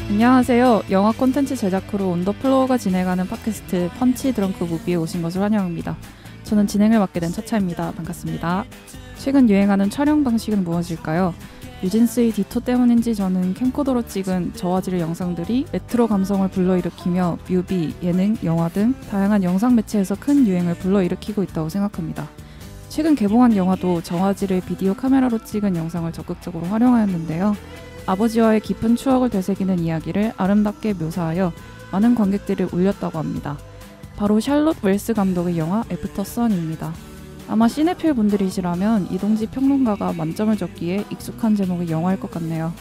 안녕하세요. 영화 콘텐츠 제작 크루 온더플로어가 진행하는 팟캐스트 펀치 드렁크 무비에 오신 것을 환영합니다. 저는 진행을 맡게 된 차차입니다. 반갑습니다. 최근 유행하는 촬영 방식은 무엇일까요? 뉴진스의 디토 때문인지 저는 캠코더로 찍은 저화질 영상들이 레트로 감성을 불러일으키며 뮤비, 예능, 영화 등 다양한 영상 매체에서 큰 유행을 불러일으키고 있다고 생각합니다. 최근 개봉한 영화도 저화질을 비디오 카메라로 찍은 영상을 적극적으로 활용하였는데요. 아버지와의 깊은 추억을 되새기는 이야기를 아름답게 묘사하여 많은 관객들을 울렸다고 합니다. 바로 샬롯 웰스 감독의 영화 애프터 선입니다. 아마 시네필 분들이시라면 이동지 평론가가 만점을 줬기에 익숙한 제목의 영화일 것 같네요.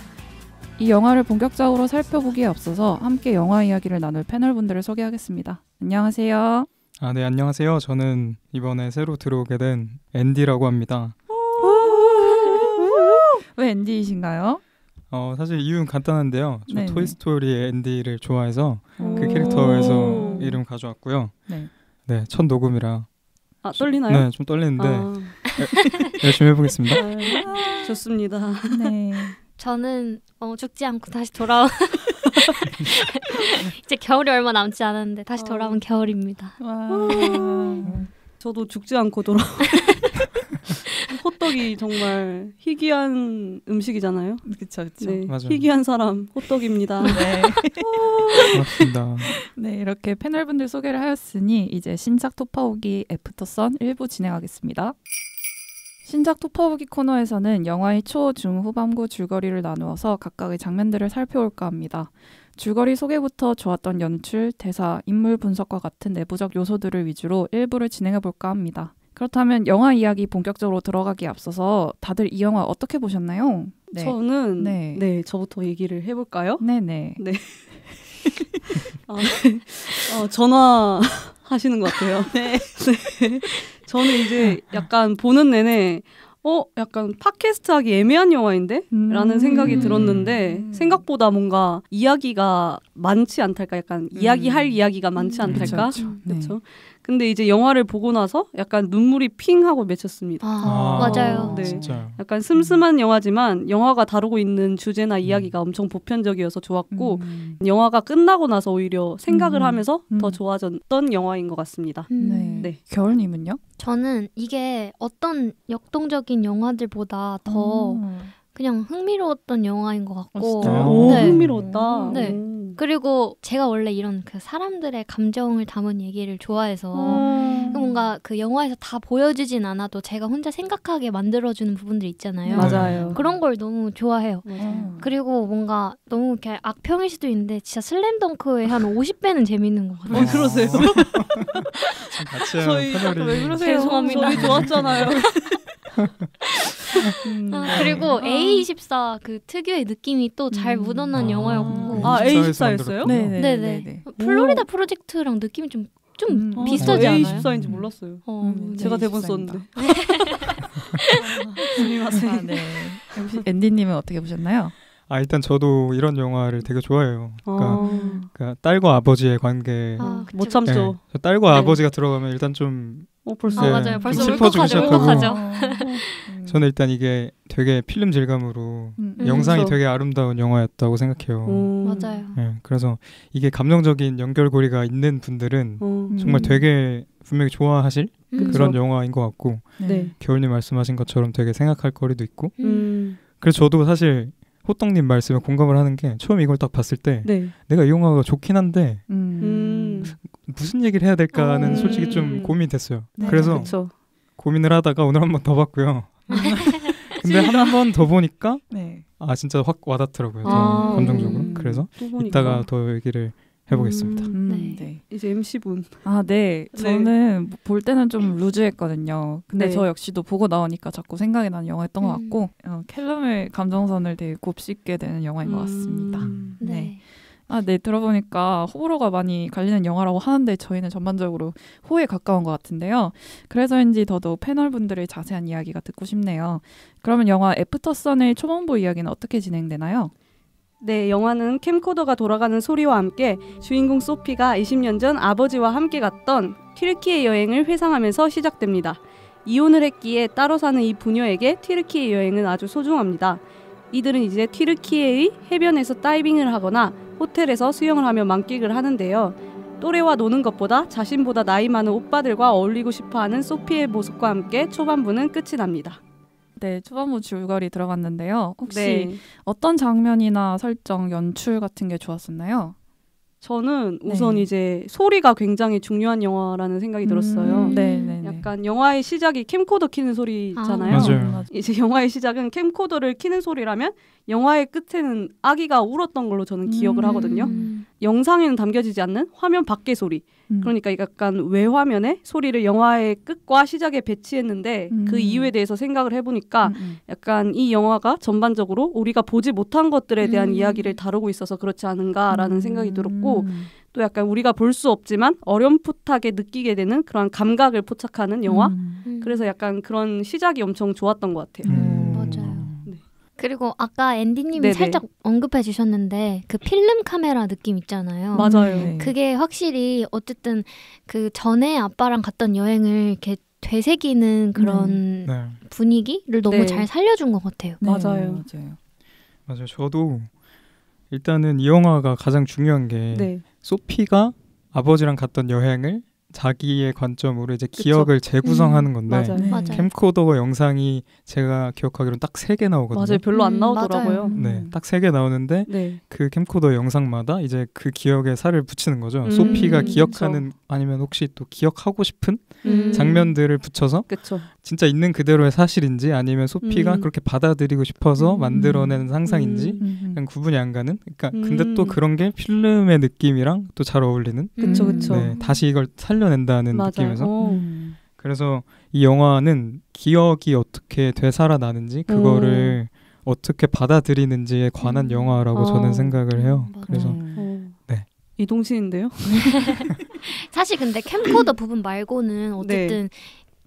이 영화를 본격적으로 살펴보기에 앞서서 함께 영화 이야기를 나눌 패널분들을 소개하겠습니다. 안녕하세요. 네, 안녕하세요. 저는 이번에 새로 들어오게 된 앤디라고 합니다. 왜 앤디이신가요? 사실 이유는 간단한데요. 저 네네. 토이스토리의 앤디를 좋아해서 그 캐릭터에서 이름 가져왔고요. 네, 첫 녹음이라 떨리나요? 네, 좀 떨리는데 열심히 해보겠습니다. 좋습니다. 네. 저는 죽지 않고 다시 돌아온 이제 겨울이 얼마 남지 않았는데 다시 돌아온 겨울입니다. 저도 죽지 않고 돌아온 호떡이 정말 희귀한 음식이잖아요. 그쵸. 네, 맞아요. 희귀한 사람 호떡입니다. 네. 반갑습니다. 네, 이렇게 패널분들 소개를 하였으니 이제 신작 토파오기 애프터 선 1부 진행하겠습니다. 신작 토파오기 코너에서는 영화의 초, 중, 후반부 줄거리를 나누어서 각각의 장면들을 살펴볼까 합니다. 줄거리 소개부터 좋았던 연출, 대사, 인물 분석과 같은 내부적 요소들을 위주로 1부를 진행해볼까 합니다. 그렇다면 영화 이야기 본격적으로 들어가기에 앞서서 다들 이 영화 어떻게 보셨나요? 네. 저는 저부터 얘기를 해볼까요? 네네. 네. 전화하시는 것 같아요. 네. 저는 이제 약간 보는 내내 약간 팟캐스트 하기 애매한 영화인데? 라는 생각이 들었는데 생각보다 뭔가 이야기가 많지 않달까? 약간 이야기할 이야기가 많지 않달까? 그렇죠. 근데 이제 영화를 보고 나서 약간 눈물이 핑 하고 맺혔습니다. 맞아요. 네. 진짜요. 약간 슴슴한 영화지만 영화가 다루고 있는 주제나 이야기가 엄청 보편적이어서 좋았고 영화가 끝나고 나서 오히려 생각을 하면서 더 좋아졌던 영화인 것 같습니다. 네. 겨울님은요? 저는 이게 어떤 역동적인 영화들보다 더 그냥 흥미로웠던 영화인 것 같고 오, 네. 흥미로웠다. 네. 그리고 제가 원래 이런 그 사람들의 감정을 담은 얘기를 좋아해서 뭔가 그 영화에서 다 보여주진 않아도 제가 혼자 생각하게 만들어주는 부분들 있잖아요. 맞아요. 그런 걸 너무 좋아해요. 그리고 뭔가 너무 이렇게 악평일 수도 있는데 진짜 슬램덩크의 한 50배는 재밌는 것 같아요. 그러세요? 같이 저희 왜 그러세요? 죄송합니다. 저희 좋았잖아요. 그리고 A24 그 특유의 느낌이 또 잘 묻어난 영화였고 A24였어요? 네네. 플로리다 프로젝트랑 느낌이 좀 비슷하지 않아요? A24인지 몰랐어요. 제가 대본 썼는데. 네. 혹시 앤디님은 어떻게 보셨나요? 일단 저도 이런 영화를 되게 좋아해요. 그러니까 딸과 아버지의 관계. 못 참죠. 네, 저 딸과 아버지가 들어가면 일단 좀 벌써 맞아요. 벌써 슬퍼지기 울컥하죠. 저는 일단 이게 되게 필름 질감으로 영상이 그렇죠. 되게 아름다운 영화였다고 생각해요. 맞아요. 네, 그래서 이게 감정적인 연결고리가 있는 분들은 정말 되게 분명히 좋아하실 그런 영화인 것 같고 겨울님 말씀하신 것처럼 되게 생각할 거리도 있고 그래서 저도 사실 호떡님 말씀에 공감을 하는 게 처음 이걸 딱 봤을 때 내가 이 영화가 좋긴 한데 무슨 얘기를 해야 될까는 솔직히 좀 고민이 됐어요. 그래서 고민을 하다가 오늘 한 번 더 봤고요. 근데 한 번 더 보니까 진짜 확 와닿더라고요. 감정적으로. 그래서 이따가 더 얘기를 해보겠습니다. 네. 이제 MC분. 저는 볼 때는 좀 루즈했거든요. 근데 저 역시도 보고 나오니까 자꾸 생각이 나는 영화였던 것 같고 캘럼의 감정선을 되게 곱씹게 되는 영화인 것 같습니다. 네. 들어보니까 호불호가 많이 갈리는 영화라고 하는데 저희는 전반적으로 호에 가까운 것 같은데요. 그래서인지 더더욱 패널분들의 자세한 이야기가 듣고 싶네요. 그러면 영화 애프터 선의 초반부 이야기는 어떻게 진행되나요? 네, 영화는 캠코더가 돌아가는 소리와 함께 주인공 소피가 20년 전 아버지와 함께 갔던 튀르키예 여행을 회상하면서 시작됩니다. 이혼을 했기에 따로 사는 이 부녀에게 튀르키예 여행은 아주 소중합니다. 이들은 이제 튀르키예의 해변에서 다이빙을 하거나 호텔에서 수영을 하며 만끽을 하는데요. 또래와 노는 것보다 자신보다 나이 많은 오빠들과 어울리고 싶어하는 소피의 모습과 함께 초반부는 끝이 납니다. 네, 초반부 줄거리 들어봤는데요. 혹시 네. 어떤 장면이나 설정, 연출 같은 게 좋았었나요? 저는 우선 이제 소리가 굉장히 중요한 영화라는 생각이 들었어요. 약간 영화의 시작이 캠코더 키는 소리잖아요. 맞아요. 이제 영화의 시작은 캠코더를 키는 소리라면 영화의 끝에는 아기가 울었던 걸로 저는 기억을 하거든요. 영상에는 담겨지지 않는 화면 밖의 소리. 그러니까 약간 외화면의 소리를 영화의 끝과 시작에 배치했는데 그 이유에 대해서 생각을 해보니까 약간 이 영화가 전반적으로 우리가 보지 못한 것들에 대한 이야기를 다루고 있어서 그렇지 않은가라는 생각이 들었고 또 약간 우리가 볼 수 없지만 어렴풋하게 느끼게 되는 그런 감각을 포착하는 영화. 그래서 약간 그런 시작이 엄청 좋았던 것 같아요. 맞아요. 그리고 아까 앤디님이 살짝 언급해 주셨는데 그 필름 카메라 느낌 있잖아요. 맞아요. 그게 확실히 어쨌든 그 전에 아빠랑 갔던 여행을 이렇게 되새기는 그런 분위기를 너무 잘 살려준 것 같아요. 맞아요. 저도 일단은 이 영화가 가장 중요한 게 소피가 아버지랑 갔던 여행을 자기의 관점으로 이제 기억을 재구성하는 건데 캠코더 영상이 제가 기억하기로는 딱 3개 나오거든요. 맞아요. 별로 안 나오더라고요. 네, 딱 3개 나오는데 그 캠코더 영상마다 이제 그 기억에 살을 붙이는 거죠. 소피가 기억하는 아니면 혹시 또 기억하고 싶은 장면들을 붙여서 진짜 있는 그대로의 사실인지 아니면 소피가 그렇게 받아들이고 싶어서 만들어낸 상상인지 그냥 구분이 안 가는. 그러니까 근데 또 그런 게 필름의 느낌이랑 또 잘 어울리는. 네, 다시 이걸 살려낸다는 느낌에서. 그래서 이 영화는 기억이 어떻게 되살아나는지 그거를 어떻게 받아들이는지에 관한 영화라고 저는 생각을 해요. 그래서 이동신인데요? 사실 근데 캠코더 부분 말고는 어쨌든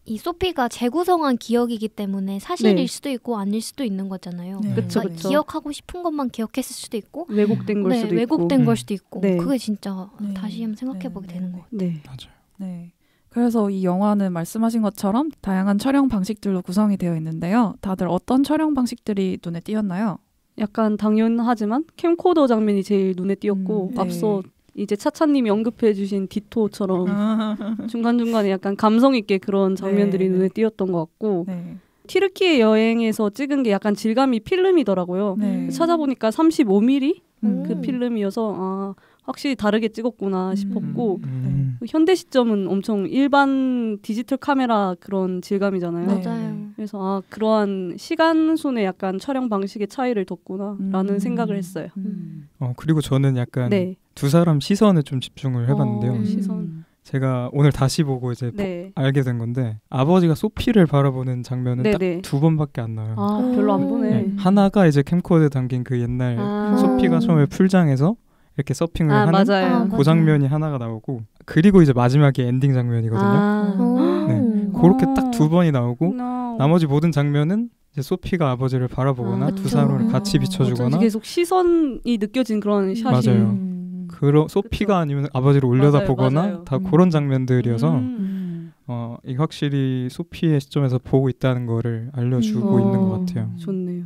이 소피가 재구성한 기억이기 때문에 사실일 수도 있고 아닐 수도 있는 거잖아요. 그러니까 기억하고 싶은 것만 기억했을 수도 있고 왜곡된 걸 수도 있고 왜곡된 걸 수도 있고 그게 진짜 다시 한번 생각해보게 되는 것 같아요. 맞아요. 그래서 이 영화는 말씀하신 것처럼 다양한 촬영 방식들로 구성이 되어 있는데요. 다들 어떤 촬영 방식들이 눈에 띄었나요? 약간 당연하지만 캠코더 장면이 제일 눈에 띄었고 앞서 이제 차차님이 언급해주신 디토처럼 중간중간에 약간 감성 있게 그런 장면들이 눈에 띄었던 것 같고 튀르키예 여행에서 찍은 게 약간 질감이 필름이더라고요. 찾아보니까 35mm 그 필름이어서 확실히 다르게 찍었구나 싶었고 현대 시점은 엄청 일반 디지털 카메라 그런 질감이잖아요. 맞아요. 그래서 그러한 시간순의 약간 촬영 방식의 차이를 뒀구나라는 생각을 했어요. 그리고 저는 약간 두 사람 시선에 좀 집중을 해봤는데요. 시선. 제가 오늘 다시 보고 이제 알게 된 건데 아버지가 소피를 바라보는 장면은 딱 2번밖에 안 나와요. 별로 안 보네. 하나가 이제 캠코더에 담긴 그 옛날 소피가 처음에 풀장에서 이렇게 서핑을 하는 그 장면이 하나가 나오고 그리고 이제 마지막에 엔딩 장면이거든요. 그렇게 딱 2번이 나오고 나머지 모든 장면은 이제 소피가 아버지를 바라보거나 두 사람을 같이 비춰주거나 계속 시선이 느껴진 그런 샷이 맞아요. 소피가 아니면 아버지를 올려다보거나 다 그런 장면들이어서 이게 확실히 소피의 시점에서 보고 있다는 거를 알려주고 있는 것 같아요. 좋네요.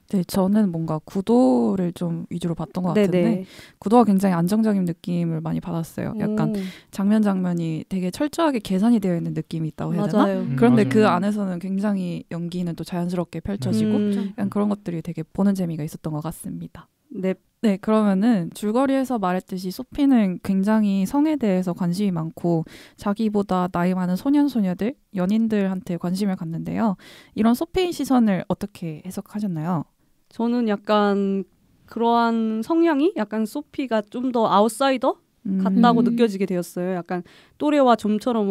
네, 저는 뭔가 구도를 좀 위주로 봤던 것 같은데 구도가 굉장히 안정적인 느낌을 많이 받았어요. 약간 장면이 되게 철저하게 계산이 되어 있는 느낌이 있다고 해야 되나? 그런데 그 안에서는 굉장히 연기는 또 자연스럽게 펼쳐지고 약간 그런 것들이 되게 보는 재미가 있었던 것 같습니다. 네, 그러면은 줄거리에서 말했듯이 소피는 굉장히 성에 대해서 관심이 많고 자기보다 나이 많은 소년소녀들, 연인들한테 관심을 갖는데요. 이런 소피의 시선을 어떻게 해석하셨나요? 저는 약간 그러한 성향이 약간 소피가 좀 더 아웃사이더 같다고 느껴지게 되었어요. 약간 또래와 좀처럼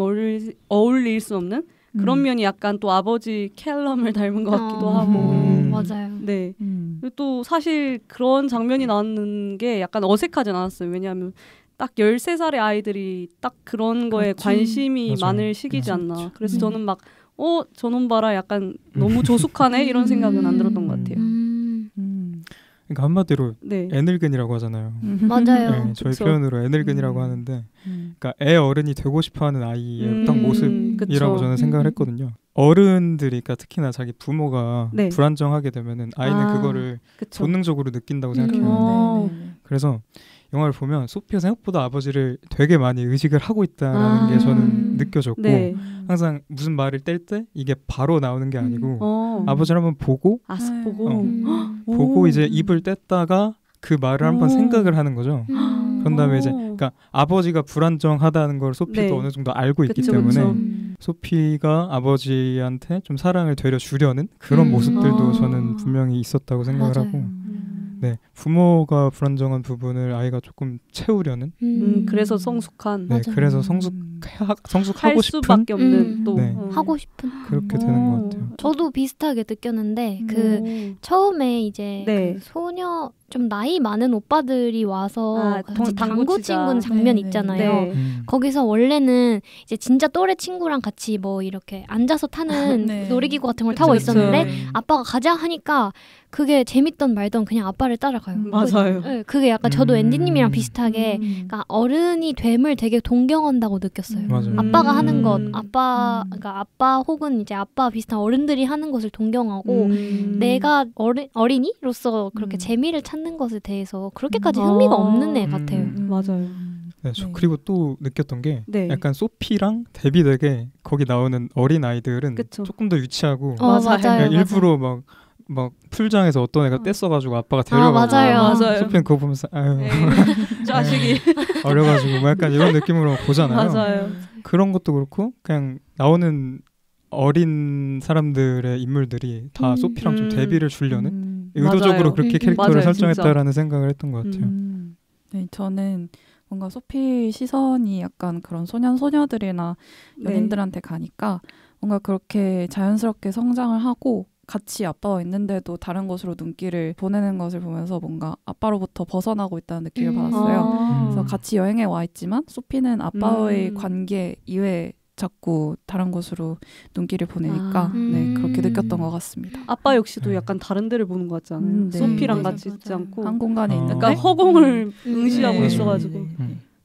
어울릴 수 없는 그런 면이 약간 또 아버지 캘럼을 닮은 것 같기도 하고 맞아요. 네. 또 사실 그런 장면이 나오는 게 약간 어색하진 않았어요. 왜냐하면 딱 13살의 아이들이 딱 그런 거에 관심이 많을 시기지 않나. 그래서 저는 막 저놈 봐라 약간 너무 조숙하네 이런 생각은 안 들었던 것 같아요. 그러니까 한마디로 애늙은이라고 하잖아요. 맞아요. 네, 저희 표현으로 애늙은이라고 하는데 그러니까 애 어른이 되고 싶어하는 아이의 딱 모습이라고 저는 생각을 했거든요. 어른들이 그러니까 특히나 자기 부모가 불안정하게 되면은 아이는 그거를 본능적으로 느낀다고 생각해요. 그래서 영화를 보면 소피가 생각보다 아버지를 되게 많이 의식을 하고 있다는 게 저는 느껴졌고 네. 항상 무슨 말을 뗄 때 이게 바로 나오는 게 아니고 아버지를 한번 보고 보고 이제 입을 뗐다가 그 말을 한번 생각을 하는 거죠. 그런 다음에 이제 그러니까 아버지가 불안정하다는 걸 소피도 네. 어느 정도 알고 있기 때문에 소피가 아버지한테 좀 사랑을 되려주려는 그런 모습들도 저는 분명히 있었다고 생각을 맞아요. 하고 네, 부모가 불안정한 부분을 아이가 조금 채우려는 그래서 성숙한 네, 그래서 성숙하고 싶은 수밖에 없는 또 네. 하고 싶은 그렇게 되는 것 같아요. 저도 비슷하게 느꼈는데 그 처음에 이제 네. 그 소녀 좀 나이 많은 오빠들이 와서 당구 친구는 장면 있잖아요. 네. 거기서 원래는 이제 진짜 또래 친구랑 같이 뭐 이렇게 앉아서 타는 네. 놀이기구 같은 걸 타고 있었는데 아빠가 가자 하니까 그게 재밌던 말던 그냥 아빠를 따라가요. 맞아요. 네, 그게 약간 저도 앤디님이랑 비슷하게 그러니까 어른이 됨을 되게 동경한다고 느꼈어요. 아빠가 하는 것, 그러니까 아빠 혹은 이제 아빠 비슷한 어른들이 하는 것을 동경하고 내가 어린이로서 그렇게 재미를 찾는 것에 대해서 그렇게까지 흥미가 없는 애 같아요. 맞아요. 네, 그리고 또 느꼈던 게 네. 약간 소피랑 데비 덱에 거기 나오는 어린 아이들은 그쵸. 조금 더 유치하고 맞아요. 일부러 막 풀장에서 어떤 애가 뗐어가지고 아빠가 데려가고 맞아요. 소피는 그거 보면서 아유 자식이 어려가지고 뭐 약간 이런 느낌으로 보잖아요. 맞아요. 그런 것도 그렇고 그냥 나오는 어린 사람들의 인물들이 다 소피랑 좀 대비를 주려는 의도적으로 맞아요. 그렇게 캐릭터를 맞아요, 설정했다라는 생각을 했던 것 같아요. 네, 저는 뭔가 소피 시선이 약간 그런 소년들이나 연인들한테 가니까 뭔가 그렇게 자연스럽게 성장을 하고 같이 아빠와 있는데도 다른 곳으로 눈길을 보내는 것을 보면서 뭔가 아빠로부터 벗어나고 있다는 느낌을 받았어요. 그래서 같이 여행에 와 있지만 소피는 아빠와의 관계 이외에 자꾸 다른 곳으로 눈길을 보내니까 네, 그렇게 느꼈던 것 같습니다. 아빠 역시도 약간 다른 데를 보는 것 같지 않아요? 네. 소피랑 맞아요. 같이 있지 않고 한 공간에 있는데 약간 허공을 응시하고 네. 있어가지고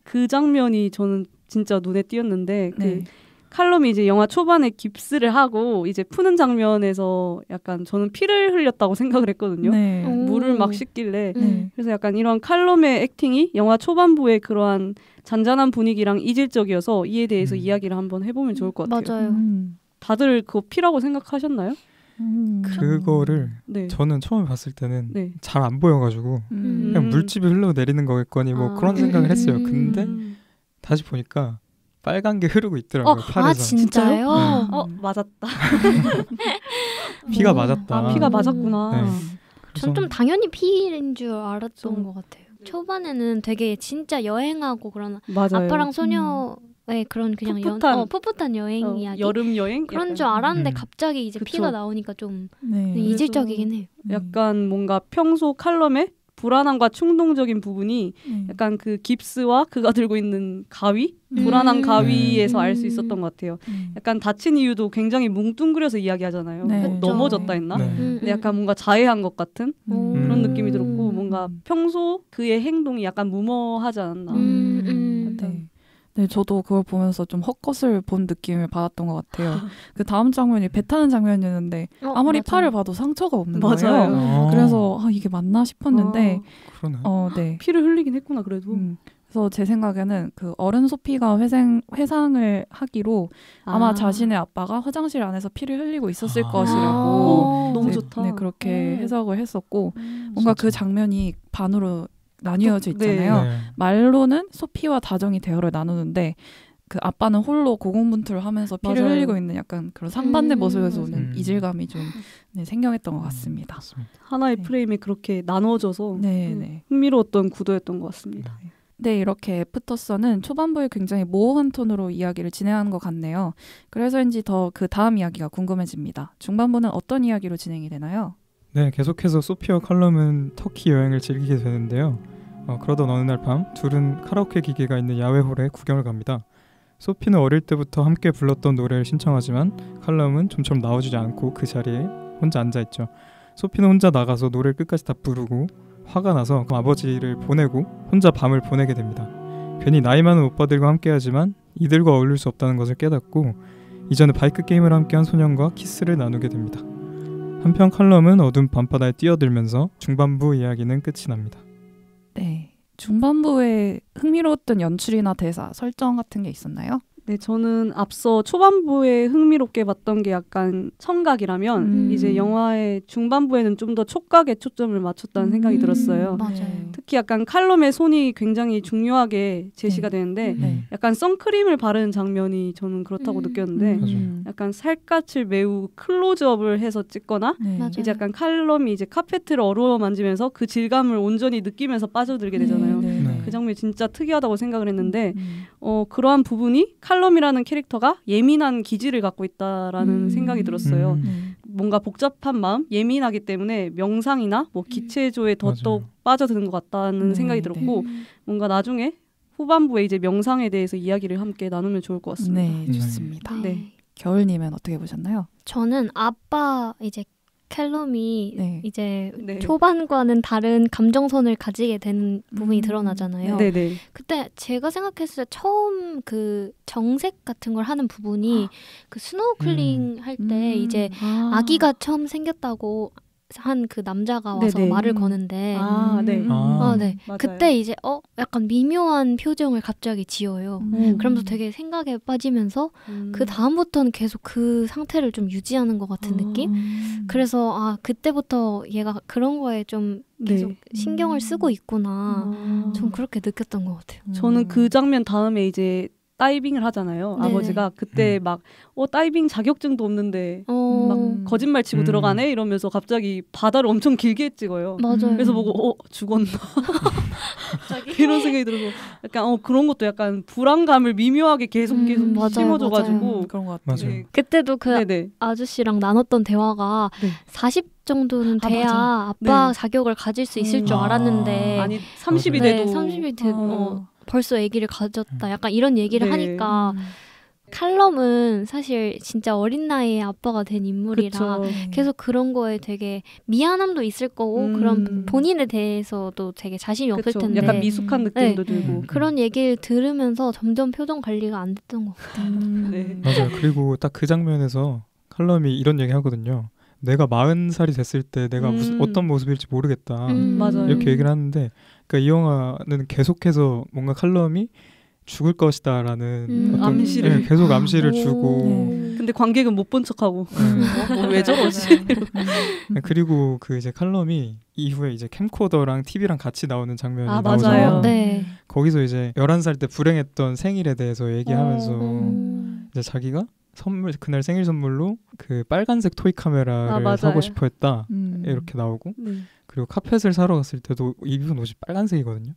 그 장면이 저는 진짜 눈에 띄었는데 네. 칼럼이 이제 영화 초반에 깁스를 하고 이제 푸는 장면에서 약간 저는 피를 흘렸다고 생각을 했거든요. 네. 물을 막 씻길래 그래서 약간 이런 칼럼의 액팅이 영화 초반부의 그러한 잔잔한 분위기랑 이질적이어서 이에 대해서 이야기를 한번 해보면 좋을 것 같아요. 맞아요. 다들 그거 피라고 생각하셨나요? 그거를 네. 저는 처음에 봤을 때는 네. 잘 안 보여가지고 그냥 물집이 흘러내리는 거겠거니 뭐 그런 생각을 했어요. 근데 다시 보니까 빨간 게 흐르고 있더라고요. 팔에서. 아 진짜요? 네. 맞았다. 피가 맞았다. 피가 맞았구나. 네. 전 좀 당연히 피인 줄 알았던 것 같아요. 초반에는 되게 진짜 여행하고 그런 맞아요. 아빠랑 소녀의 그런 그냥 풋풋한 여행 이야기 여름 여행 그런 줄 알았는데 갑자기 이제 피가 나오니까 좀 이질적이긴 해요. 약간 뭔가 평소 칼럼에 불안함과 충동적인 부분이 약간 그 깁스와 그가 들고 있는 가위? 불안한 가위에서 알 수 있었던 것 같아요. 약간 다친 이유도 굉장히 뭉뚱그려서 이야기하잖아요. 네. 넘어졌다 했나? 근데 약간 뭔가 자해한 것 같은 그런 느낌이 들었고 뭔가 평소 그의 행동이 약간 무모하지 않았나. 네, 저도 그걸 보면서 좀 헛것을 본 느낌을 받았던 것 같아요. 그 다음 장면이 배 타는 장면이었는데 아무리 팔을 봐도 상처가 없는 거예요. 그래서 이게 맞나 싶었는데 그러네. 피를 흘리긴 했구나 그래도. 그래서 제 생각에는 그 어른 소피가 회상을 하기로 아마 자신의 아빠가 화장실 안에서 피를 흘리고 있었을 것이라고 너무 좋다. 네, 그렇게 해석을 했었고 뭔가 그 장면이 반으로 나뉘어져 있잖아요. 네. 말로는 소피와 다정이 대화를 나누는데 그 아빠는 홀로 고군분투를 하면서 피를 흘리고 있는 약간 그런 상반된 모습에서 오는 이질감이 좀 생경했던 것 같습니다. 하나의 프레임에 그렇게 나눠져서 흥미로웠던 구도였던 것 같습니다. 네, 이렇게 애프터선은 초반부에 굉장히 모호한 톤으로 이야기를 진행하는 것 같네요. 그래서인지 더 그 다음 이야기가 궁금해집니다. 중반부는 어떤 이야기로 진행이 되나요? 네, 계속해서 소피와 칼럼은 터키 여행을 즐기게 되는데요. 그러던 어느 날 밤 둘은 카라오케 기계가 있는 야외홀에 구경을 갑니다. 소피는 어릴 때부터 함께 불렀던 노래를 신청하지만 칼럼은 좀처럼 나와주지 않고 그 자리에 혼자 앉아있죠. 소피는 혼자 나가서 노래를 끝까지 다 부르고 화가 나서 아버지를 보내고 혼자 밤을 보내게 됩니다. 괜히 나이 많은 오빠들과 함께하지만 이들과 어울릴 수 없다는 것을 깨닫고 이전에 바이크 게임을 함께한 소년과 키스를 나누게 됩니다. 한편 칼럼은 어두운 밤바다에 뛰어들면서 중반부 이야기는 끝이 납니다. 네, 중반부에 흥미로웠던 연출이나 대사, 설정 같은 게 있었나요? 네, 저는 앞서 초반부에 흥미롭게 봤던 게 약간 청각이라면 이제 영화의 중반부에는 좀 더 촉각에 초점을 맞췄다는 생각이 들었어요. 맞아요. 특히 약간 칼럼의 손이 굉장히 중요하게 제시가 되는데 약간 선크림을 바르는 장면이 저는 그렇다고 느꼈는데 약간 살갗을 매우 클로즈업을 해서 찍거나 이제 약간 칼럼이 이제 카페트를 어루만지면서 그 질감을 온전히 느끼면서 빠져들게 되잖아요. 그 장면이 진짜 특이하다고 생각을 했는데 그러한 부분이 칼럼이라는 캐릭터가 예민한 기질을 갖고 있다라는 생각이 들었어요. 뭔가 복잡한 마음, 예민하기 때문에 명상이나 뭐 기체조에 더더욱 빠져드는 것 같다는 생각이 들었고 뭔가 나중에 후반부에 이제 명상에 대해서 이야기를 함께 나누면 좋을 것 같습니다. 네, 좋습니다. 네. 겨울님은 어떻게 보셨나요? 저는 아빠 이제 캘럼이 이제 초반과는 다른 감정선을 가지게 되는 부분이 드러나잖아요. 네네. 그때 제가 생각했을 때 처음 그 정색 같은 걸 하는 부분이 그 스노클링 할 때 이제 아기가 처음 생겼다고 한 그 남자가 와서 말을 거는데 네. 그때 이제 약간 미묘한 표정을 갑자기 지어요. 그러면서 되게 생각에 빠지면서 그 다음부터는 계속 그 상태를 좀 유지하는 것 같은 느낌? 그래서 그때부터 얘가 그런 거에 좀 계속 신경을 쓰고 있구나. 좀 그렇게 느꼈던 것 같아요. 저는 그 장면 다음에 이제 다이빙을 하잖아요. 네네. 아버지가 그때 막 다이빙 자격증도 없는데 막 거짓말 치고 들어가네 이러면서 갑자기 바다를 엄청 길게 찍어요. 맞아요. 그래서 보고 죽었나 이런 생각이 들어서 약간 그런 것도 약간 불안감을 미묘하게 계속 심어줘가지고 그런 것 같아요. 네. 그때도 그 아저씨랑 나눴던 대화가 40 정도는 돼야 아빠 자격을 가질 수 있을 줄 알았는데 아니 30이 돼도 30이 돼도 벌써 아기를 가졌다. 약간 이런 얘기를 하니까 칼럼은 사실 진짜 어린 나이에 아빠가 된 인물이라 계속 그런 거에 되게 미안함도 있을 거고 그런 본인에 대해서도 되게 자신이 없을 텐데 약간 미숙한 느낌도 들고 그런 얘기를 들으면서 점점 표정 관리가 안 됐던 것 같아요. 맞아요. 그리고 딱 그 장면에서 칼럼이 이런 얘기 하거든요. 내가 40살이 됐을 때 내가 어떤 모습일지 모르겠다. 맞아요. 이렇게 얘기를 하는데 그러니까 이 영화는 계속해서 뭔가 칼럼이 죽을 것이다라는 어떤 암시를 계속 암시를 주고 근데 관객은 못 본 척하고 왜 저러지? 그리고 그 이제 칼럼이 이후에 이제 캠코더랑 TV랑 같이 나오는 장면이 맞아요. 나오잖아요. 네. 거기서 이제 11살 때 불행했던 생일에 대해서 얘기하면서 이제 자기가 그날 생일 선물로 그 빨간색 토이 카메라를 사고 싶어 했다 이렇게 나오고 그리고 카펫을 사러 갔을 때도 입은 옷이 빨간색이거든요.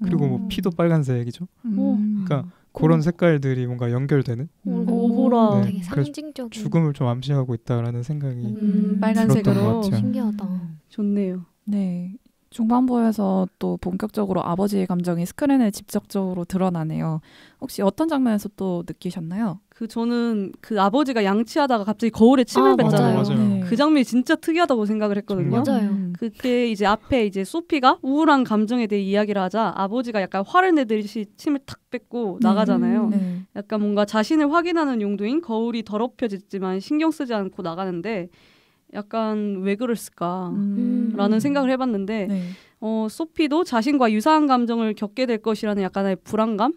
그리고 뭐 피도 빨간색이죠. 그러니까 그런 색깔들이 뭔가 연결되는 오호라 되게 상징적인 죽음을 좀 암시하고 있다라는 생각이 빨간색으로 들었던 것 같아요. 신기하다. 좋네요. 네. 중반부에서 또 본격적으로 아버지의 감정이 스크린에 직접적으로 드러나네요. 혹시 어떤 장면에서 또 느끼셨나요? 저는 그 아버지가 양치하다가 갑자기 거울에 침을 뱉잖아요. 맞아요. 그 장면이 진짜 특이하다고 생각을 했거든요. 맞아요. 그때 이제 앞에 이제 소피가 우울한 감정에 대해 이야기를 하자 아버지가 약간 화를 내듯이 침을 탁 뱉고 나가잖아요. 약간 뭔가 자신을 확인하는 용도인 거울이 더럽혀졌지만 신경 쓰지 않고 나가는데 약간 왜 그랬을까라는 생각을 해봤는데 소피도 자신과 유사한 감정을 겪게 될 것이라는 약간의 불안감이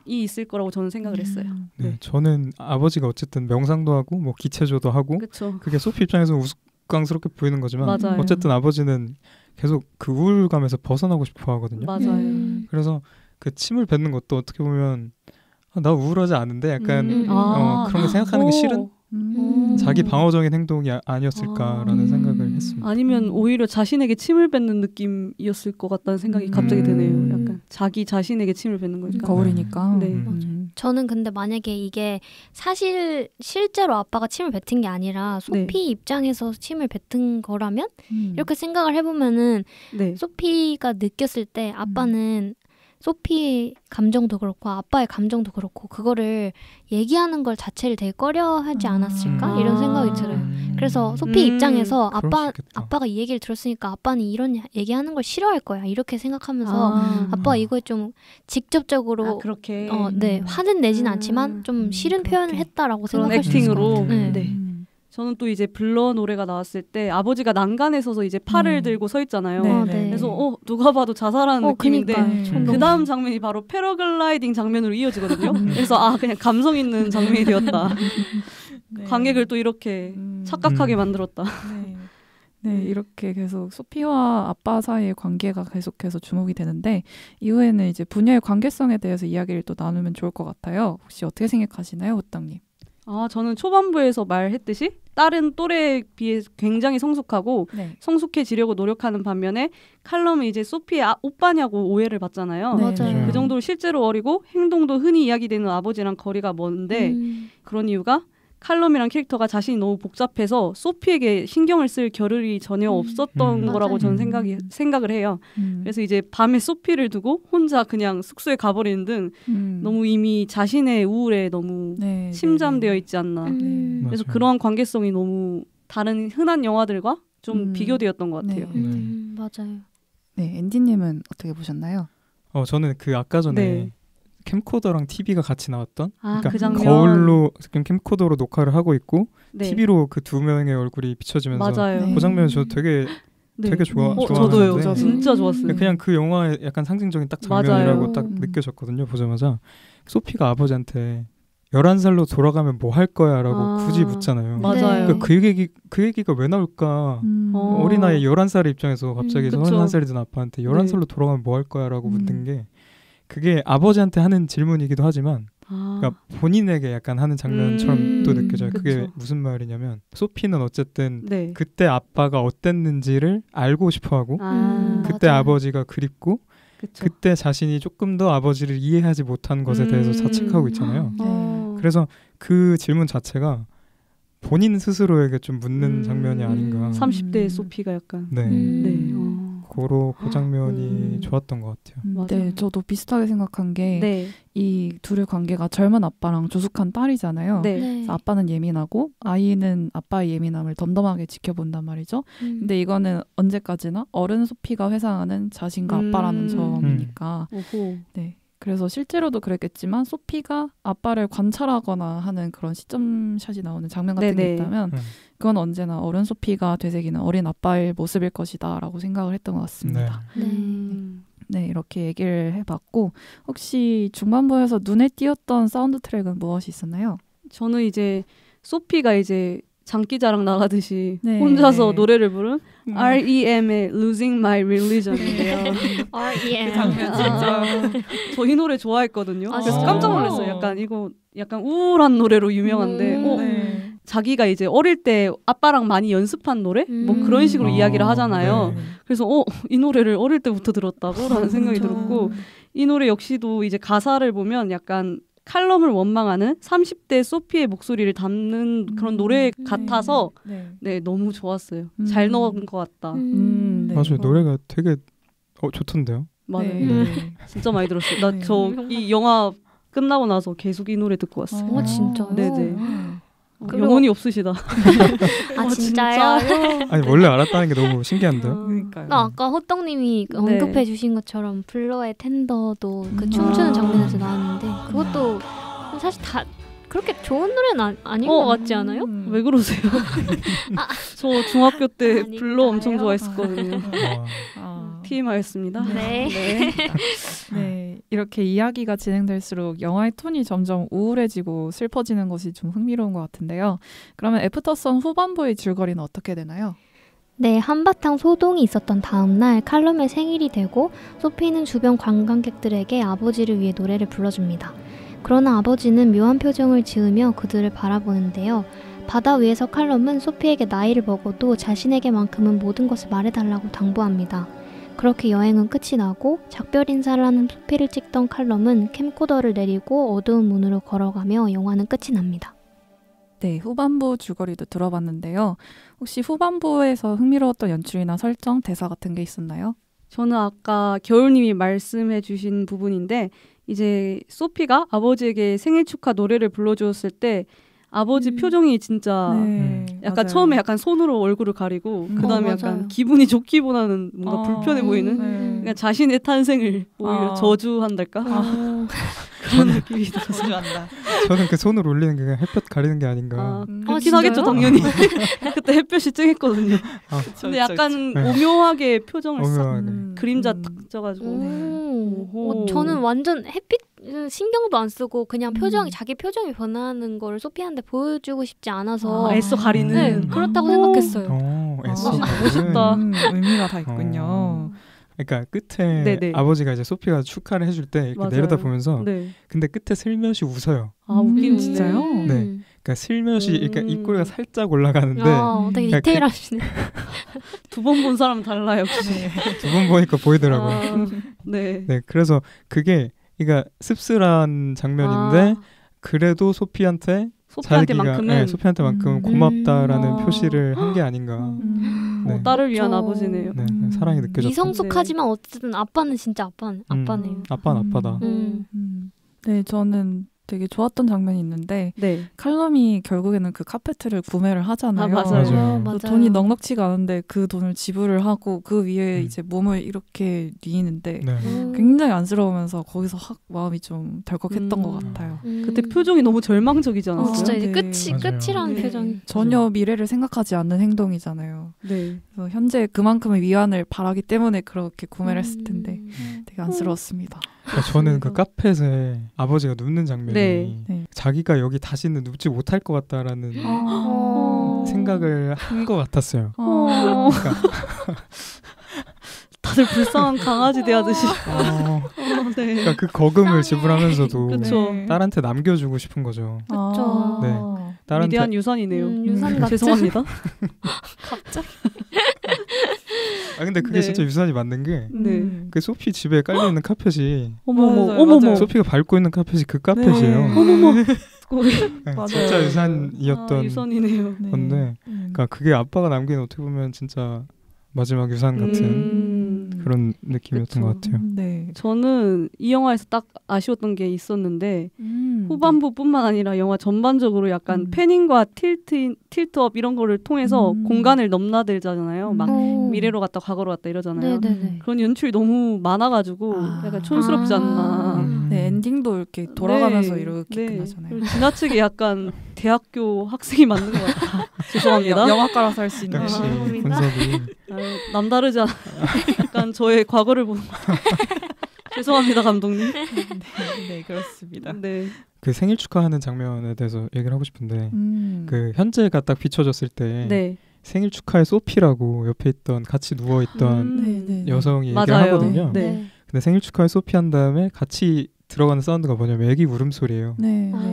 있을 거라고 저는 생각을 했어요. 네, 저는 아버지가 어쨌든 명상도 하고 뭐 기체조도 하고 그게 소피 입장에서 우스꽝스럽게 보이는 거지만 어쨌든 아버지는 계속 그 우울감에서 벗어나고 싶어 하거든요. 맞아요. 그래서 그 침을 뱉는 것도 어떻게 보면 나 우울하지 않은데 약간 그런 거 생각하는 게 싫은 자기 방어적인 행동이 아니었을까라는 생각을 했습니다. 아니면 오히려 자신에게 침을 뱉는 느낌이었을 것 같다는 생각이 갑자기 드네요. 약간 자기 자신에게 침을 뱉는 거니까. 거울이니까. 네. 저는 근데 만약에 이게 사실 실제로 아빠가 침을 뱉은 게 아니라 소피 입장에서 침을 뱉은 거라면 이렇게 생각을 해보면은 소피가 느꼈을 때 아빠는 소피의 감정도 그렇고 아빠의 감정도 그렇고 그거를 얘기하는 걸 자체를 되게 꺼려하지 않았을까 이런 생각이 들어요. 그래서 소피 입장에서 아빠가 이 얘기를 들었으니까 아빠는 이런 얘기하는 걸 싫어할 거야 이렇게 생각하면서 아빠가 이거에 좀 직접적으로 화는 내진 않지만 좀 싫은 표현을 했다라고 생각할 수 있을 것 같아요. 저는 또 이제 블러 노래가 나왔을 때 아버지가 난간에 서서 이제 팔을 들고 서 있잖아요. 네. 그래서 누가 봐도 자살하는 느낌인데 그러니까요. 그 다음 장면이 바로 패러글라이딩 장면으로 이어지거든요. 그래서 그냥 감성 있는 장면이 되었다. 네. 관객을 또 이렇게 착각하게 만들었다. 네, 이렇게 계속 소피와 아빠 사이의 관계가 계속해서 주목이 되는데 이후에는 이제 부녀의 관계성에 대해서 이야기를 또 나누면 좋을 것 같아요. 혹시 어떻게 생각하시나요, 호떡님? 저는 초반부에서 말했듯이 딸은 또래에 비해 굉장히 성숙하고 성숙해지려고 노력하는 반면에 칼럼은 이제 소피의 오빠냐고 오해를 받잖아요. 맞아요. 그 정도로 실제로 어리고 행동도 흔히 이야기되는 아버지랑 거리가 먼데 그런 이유가 칼럼이란 캐릭터가 자신이 너무 복잡해서 소피에게 신경을 쓸 겨를이 전혀 없었던 거라고 저는 생각을 해요. 그래서 이제 밤에 소피를 두고 혼자 그냥 숙소에 가버리는 등 너무 이미 자신의 우울에 너무 침잠되어 있지 않나. 그래서 그런 관계성이 너무 다른 흔한 영화들과 좀 비교되었던 것 같아요. 맞아요. 네, 앤디님은 어떻게 보셨나요? 저는 그 아까 전에 캠코더랑 TV가 같이 나왔던 그러니까 그 장면. 거울로 캠코더로 녹화를 하고 있고 TV로 그 두 명의 얼굴이 비춰지면서 그 장면 저 되게 좋아하는데 저도요. 진짜 좋았어요. 그냥 그 영화의 약간 상징적인 딱 장면이라고 딱 느껴졌거든요. 보자마자 소피가 아버지한테 11살로 돌아가면 뭐 할 거야 라고 굳이 묻잖아요. 맞아요. 그러니까 그 얘기가 왜 나올까. 어린아이 11살의 입장에서 갑자기 31살이 된 아빠한테 11살로 돌아가면 뭐 할 거야 라고 묻는 게 그게 아버지한테 하는 질문이기도 하지만 그러니까 본인에게 약간 하는 장면처럼 또 느껴져요. 그게 무슨 말이냐면 소피는 어쨌든 그때 아빠가 어땠는지를 알고 싶어하고 그때 맞아요. 아버지가 그립고 그때 자신이 조금 더 아버지를 이해하지 못한 것에 대해서 자책하고 있잖아요. 그래서 그 질문 자체가 본인 스스로에게 좀 묻는 장면이 아닌가. 30대의 소피가 약간 그 장면이 좋았던 것 같아요. 네, 저도 비슷하게 생각한 게 이 둘의 관계가 젊은 아빠랑 조숙한 딸이잖아요. 그래서 아빠는 예민하고 아이는 아빠의 예민함을 덤덤하게 지켜본단 말이죠. 근데 이거는 언제까지나 어른 소피가 회상하는 자신과 아빠라는 점이니까. 네. 그래서 실제로도 그랬겠지만 소피가 아빠를 관찰하거나 하는 그런 시점샷이 나오는 장면 같은 게 있다면 그건 언제나 어른 소피가 되새기는 어린 아빠의 모습일 것이다 라고 생각을 했던 것 같습니다. 네, 이렇게 얘기를 해봤고 혹시 중반부에서 눈에 띄었던 사운드 트랙은 무엇이 있었나요? 저는 이제 소피가 이제 장기자랑 나가듯이 혼자서 노래를 부른 R.E.M의 Losing My Religion인데요. R.E.M. 그 장면 진짜 저 이 노래 좋아했거든요. 그래서 깜짝 놀랐어요. 약간 우울한 노래로 유명한데 자기가 이제 어릴 때 아빠랑 많이 연습한 노래? 뭐 그런 식으로 이야기를 하잖아요. 그래서 이 노래를 어릴 때부터 들었다고 라는 생각이 들었고 이 노래 역시도 이제 가사를 보면 약간 칼럼을 원망하는 30대 소피의 목소리를 담는 그런 노래 같아서 너무 좋았어요. 잘 넣은 것 같다. 맞아요. 노래가 되게 좋던데요. 맞아요. 진짜 많이 들었어요. 나 이 영화 끝나고 나서 계속 이 노래 듣고 왔어요. 진짜요? 네네. 영혼이 없으시다. 진짜요? 아니 원래 알았다는 게 너무 신기한데요. 그러니까요. 아까 호떡님이 언급해 주신 것처럼 블러의 텐더도 그 춤추는 장면에서 나왔는데 그것도 사실 다 그렇게 좋은 노래는 아닌 것 같지 않아요? 왜 그러세요? 저 중학교 때 블러 엄청 좋아했었거든요. TMI였습니다. 네, 이렇게 이야기가 진행될수록 영화의 톤이 점점 우울해지고 슬퍼지는 것이 좀 흥미로운 것 같은데요. 그러면 애프터선 후반부의 줄거리는 어떻게 되나요? 네, 한바탕 소동이 있었던 다음 날 칼럼의 생일이 되고 소피는 주변 관광객들에게 아버지를 위해 노래를 불러줍니다. 그러나 아버지는 묘한 표정을 지으며 그들을 바라보는데요. 바다 위에서 칼럼은 소피에게 나이를 먹어도 자신에게만큼은 모든 것을 말해달라고 당부합니다. 그렇게 여행은 끝이 나고 작별 인사를 하는 소피를 찍던 칼럼은 캠코더를 내리고 어두운 문으로 걸어가며 영화는 끝이 납니다. 네, 후반부 줄거리도 들어봤는데요. 혹시 후반부에서 흥미로웠던 연출이나 설정, 대사 같은 게 있었나요? 저는 아까 겨울님이 말씀해 주신 부분인데 이제 소피가 아버지에게 생일 축하 노래를 불러주었을 때 아버지 표정이 진짜 약간 맞아요. 처음에 약간 손으로 얼굴을 가리고 그다음에 약간 기분이 좋기보다는 뭔가 불편해 보이는 그러니까 자신의 탄생을 오히려 저주한달까? 그런 느낌이 들어서 간다. 저는 그 손을 올리는 게 그냥 햇볕 가리는 게 아닌가. 그렇긴 하겠죠 당연히. 그때 햇볕이 쨍했거든요. 근데 약간 오묘하게 표정을 싹 그림자 딱 쪄가지고. 저는 완전 햇빛 신경도 안 쓰고 그냥 표정이 자기 표정이 변하는 거를 소피한테 보여주고 싶지 않아서 애써 가리는. 네, 그렇다고 생각했어요. 애써 멋있다. 의미가 다 있군요. 그러니까 끝에 네네. 아버지가 이제 소피가 축하를 해줄 때 이렇게 내려다 보면서 근데 끝에 슬며시 웃어요. 웃긴 진짜요? 네. 그러니까 슬며시 그러니까 입꼬리가 살짝 올라가는데 되게 디테일하시네. 두 번 본 사람은 달라요. 역시. 두 번 보니까 보이더라고요. 네. 네. 그래서 그게 그러니까 씁쓸한 장면인데 그래도 소피한테만큼 고맙다라는 표시를 한 게 아닌가. 네. 딸을 위한 아버지네요. 네, 사랑이 느껴졌다. 미성숙하지만 어쨌든 아빠는 진짜 아빠네요. 아빠는 아빠다. 네, 저는 되게 좋았던 장면이 있는데 칼럼이 결국에는 그 카페트를 구매를 하잖아요. 맞아요. 돈이 넉넉치가 않은데 그 돈을 지불을 하고 그 위에 이제 몸을 이렇게 뉘는데 굉장히 안쓰러우면서 거기서 확 마음이 좀 덜컥했던 것 같아요. 그때 표정이 너무 절망적이지 않았어요? 진짜 이제 끝이라는 표정이 전혀 미래를 생각하지 않는 행동이잖아요. 그래서 현재 그만큼의 위안을 바라기 때문에 그렇게 구매를 했을 텐데 되게 안쓰러웠습니다. 저는 그 카펫에 아버지가 눕는 장면이 자기가 여기 다시는 눕지 못할 것 같다라는 생각을 한 것 같았어요. 그러니까 다들 불쌍한 강아지 대하듯이. 그러니까 그 거금을 지불하면서도 딸한테 남겨주고 싶은 거죠. 그렇죠. 네. 딸한테 위대한 유산이네요. 유산 같죠? 죄송합니다. 갑자기. 근데 그게 진짜 유산이 맞는 게 그 소피 집에 깔려 있는 카펫이 어머머 소피가 밟고 있는 카펫이 그 카펫이에요. 어머머. 진짜 유산이었던 유산이네요. 건데 그러니까 그게 아빠가 남긴 어떻게 보면 진짜 마지막 유산 같은 그런 느낌이었던 것 같아요. 저는 이 영화에서 딱 아쉬웠던 게 있었는데 후반부뿐만 아니라 영화 전반적으로 약간 패닝과 틸트업 이런 거를 통해서 공간을 넘나들잖아요. 막 미래로 갔다 과거로 갔다 이러잖아요. 그런 연출이 너무 많아가지고 약간 촌스럽지 않나. 엔딩도 이렇게 돌아가면서 이렇게 끝나잖아요. 지나치게 약간 대학교 학생이 맞는 것 같아요. 죄송합니다. 영화과라서 할 수 있는. 역시 분석이 남다르지 않아. 약간 저의 과거를 보는 것 같아요. 죄송합니다 감독님. 네 그렇습니다. 그 생일 축하하는 장면에 대해서 얘기를 하고 싶은데 그 현재가 딱 비춰졌을 때 생일 축하의 소피라고 옆에 있던 같이 누워있던 여성이 얘기를 하거든요. 근데 생일 축하의 소피 한 다음에 같이 들어가는 사운드가 뭐냐면 애기 울음소리예요.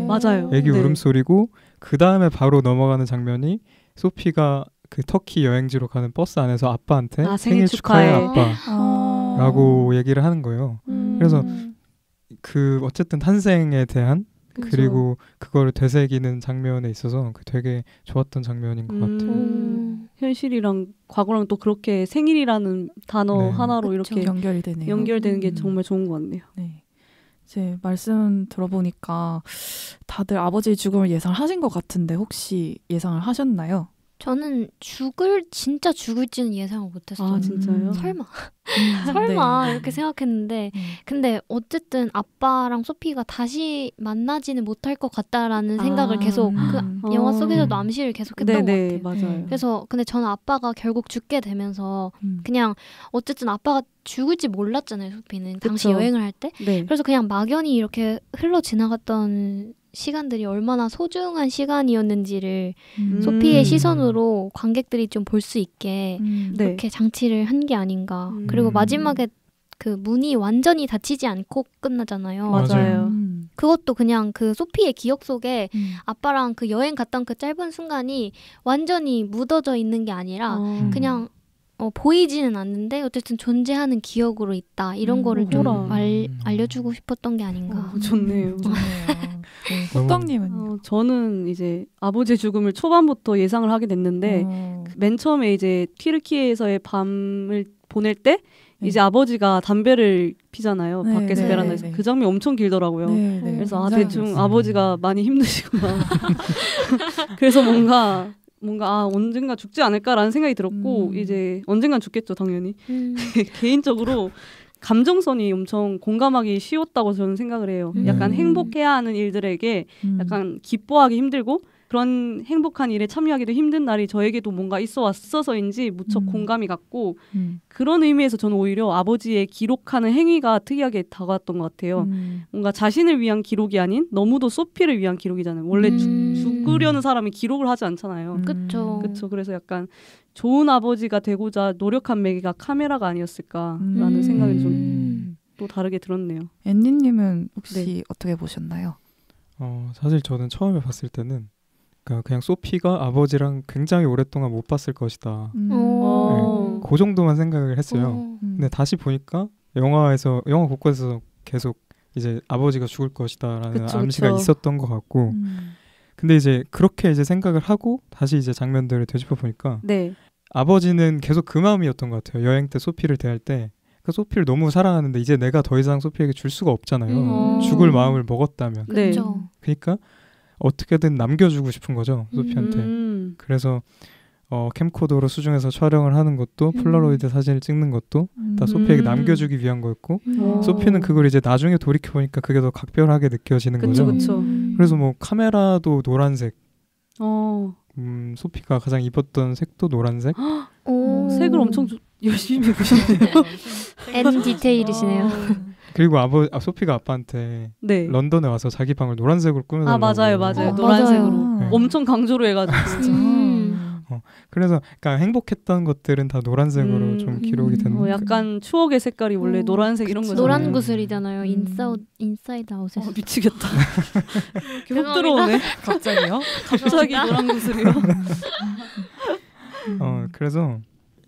맞아요. 애기 울음소리고 그 다음에 바로 넘어가는 장면이 소피가 그 터키 여행지로 가는 버스 안에서 아빠한테 생일 축하해 아빠라고 얘기를 하는 거예요. 그래서 그 어쨌든 탄생에 대한 그리고 그거를 되새기는 장면에 있어서 되게 좋았던 장면인 것 같아요. 현실이랑 과거랑 또 그렇게 생일이라는 단어 하나로 이렇게 연결이 되네요. 연결되는 게 정말 좋은 것 같네요. 이제 말씀 들어보니까 다들 아버지의 죽음을 예상하신 것 같은데 혹시 예상을 하셨나요? 저는 진짜 죽을지는 예상을 못했어요. 아 진짜요? 설마 설마 이렇게 생각했는데 근데 어쨌든 아빠랑 소피가 다시 만나지는 못할 것 같다라는 생각을 계속 그 영화 속에서도 암시를 계속했던 것 같아요. 맞아요. 그래서 근데 저는 아빠가 결국 죽게 되면서 그냥 어쨌든 아빠가 죽을지 몰랐잖아요. 소피는 당시 여행을 할 때. 그래서 그냥 막연히 이렇게 흘러 지나갔던 시간들이 얼마나 소중한 시간이었는지를 소피의 시선으로 관객들이 좀 볼 수 있게 그렇게 장치를 한 게 아닌가. 그리고 마지막에 그 문이 완전히 닫히지 않고 끝나잖아요. 맞아요. 그것도 그냥 그 소피의 기억 속에 아빠랑 그 여행 갔던 그 짧은 순간이 완전히 묻어져 있는 게 아니라 그냥 보이지는 않는데 어쨌든 존재하는 기억으로 있다. 이런 거를 좀 알려주고 싶었던 게 아닌가. 좋네요. 호떡님은요? 저는 이제 아버지의 죽음을 초반부터 예상을 하게 됐는데 맨 처음에 이제 튀르키예에서의 밤을 보낼 때 이제 아버지가 담배를 피잖아요. 밖에서 베란다에서. 그 장면이 엄청 길더라고요. 그래서 대충 아버지가 많이 힘드시구나. 그래서 뭔가 언젠가 죽지 않을까라는 생각이 들었고 이제 언젠간 죽겠죠 당연히. 개인적으로 감정선이 엄청 공감하기 쉬웠다고 저는 생각을 해요. 약간 행복해야 하는 일들에게 약간 기뻐하기 힘들고 그런 행복한 일에 참여하기도 힘든 날이 저에게도 뭔가 있어 왔어서인지 무척 공감이 갔고 그런 의미에서 저는 오히려 아버지의 기록하는 행위가 특이하게 다가왔던 것 같아요. 뭔가 자신을 위한 기록이 아닌 너무도 소피를 위한 기록이잖아요. 원래 죽으려는 사람이 기록을 하지 않잖아요. 그쵸. 그래서 약간 좋은 아버지가 되고자 노력한 매개가 카메라가 아니었을까라는 생각이 좀 또 다르게 들었네요. 앤디님은 혹시 네. 어떻게 보셨나요? 사실 저는 처음에 봤을 때는 그냥 소피가 아버지랑 굉장히 오랫동안 못 봤을 것이다. 네, 그 정도만 생각을 했어요. 근데 다시 보니까 영화 곳곳에서 계속 이제 아버지가 죽을 것이다라는 암시가 있었던 것 같고 근데 이제 그렇게 이제 생각을 하고 다시 이제 장면들을 되짚어 보니까 네. 아버지는 계속 그 마음이었던 것 같아요. 여행 때 소피를 대할 때 그 소피를 너무 사랑하는데 이제 내가 더 이상 소피에게 줄 수가 없잖아요. 죽을 마음을 먹었다면. 네. 그러니까 어떻게든 남겨주고 싶은 거죠. 소피한테. 그래서 캠코더로 수중에서 촬영을 하는 것도 폴라로이드 사진을 찍는 것도 다 소피에게 남겨주기 위한 거였고 소피는 그걸 이제 나중에 돌이켜보니까 그게 더 각별하게 느껴지는 거죠. 그쵸. 그래서 뭐 카메라도 노란색 소피가 가장 입었던 색도 노란색 색을 엄청 열심히 보셨네요. N 디테일이시네요. 그리고 소피가 아빠한테 네. 런던에 와서 자기 방을 노란색으로 꾸며달라고 맞아요. 노란색으로 맞아요. 엄청 강조를 해가지고 그래서 그러니까 행복했던 것들은 다 노란색으로 좀 기록이 되는 약간 추억의 색깔이 원래 노란색 이런 거잖아요. 노란 구슬이잖아요. 인사이드 아웃에서. 미치겠다. 이렇게 훅 들어오네. 갑자기요? 갑자기 노란 구슬이요? 그래서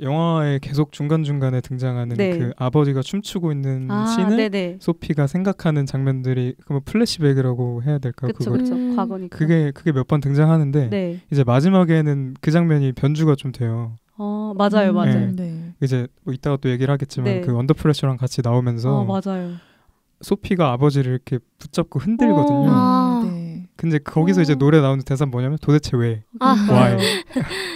영화에 계속 중간중간에 등장하는 네. 그 아버지가 춤추고 있는 씬을 네네. 소피가 생각하는 장면들이 그러면 플래시백이라고 해야 될까요? 그쵸. 과거니까. 그게 몇 번 등장하는데 네. 이제 마지막에는 그 장면이 변주가 좀 돼요. 맞아요. 네. 이제 뭐 이따가 또 얘기를 하겠지만 네. 그 언더프레셔랑 같이 나오면서 맞아요. 소피가 아버지를 이렇게 붙잡고 흔들거든요. 네. 근데 거기서 이제 노래 나오는 대사 뭐냐면 도대체 왜? Why?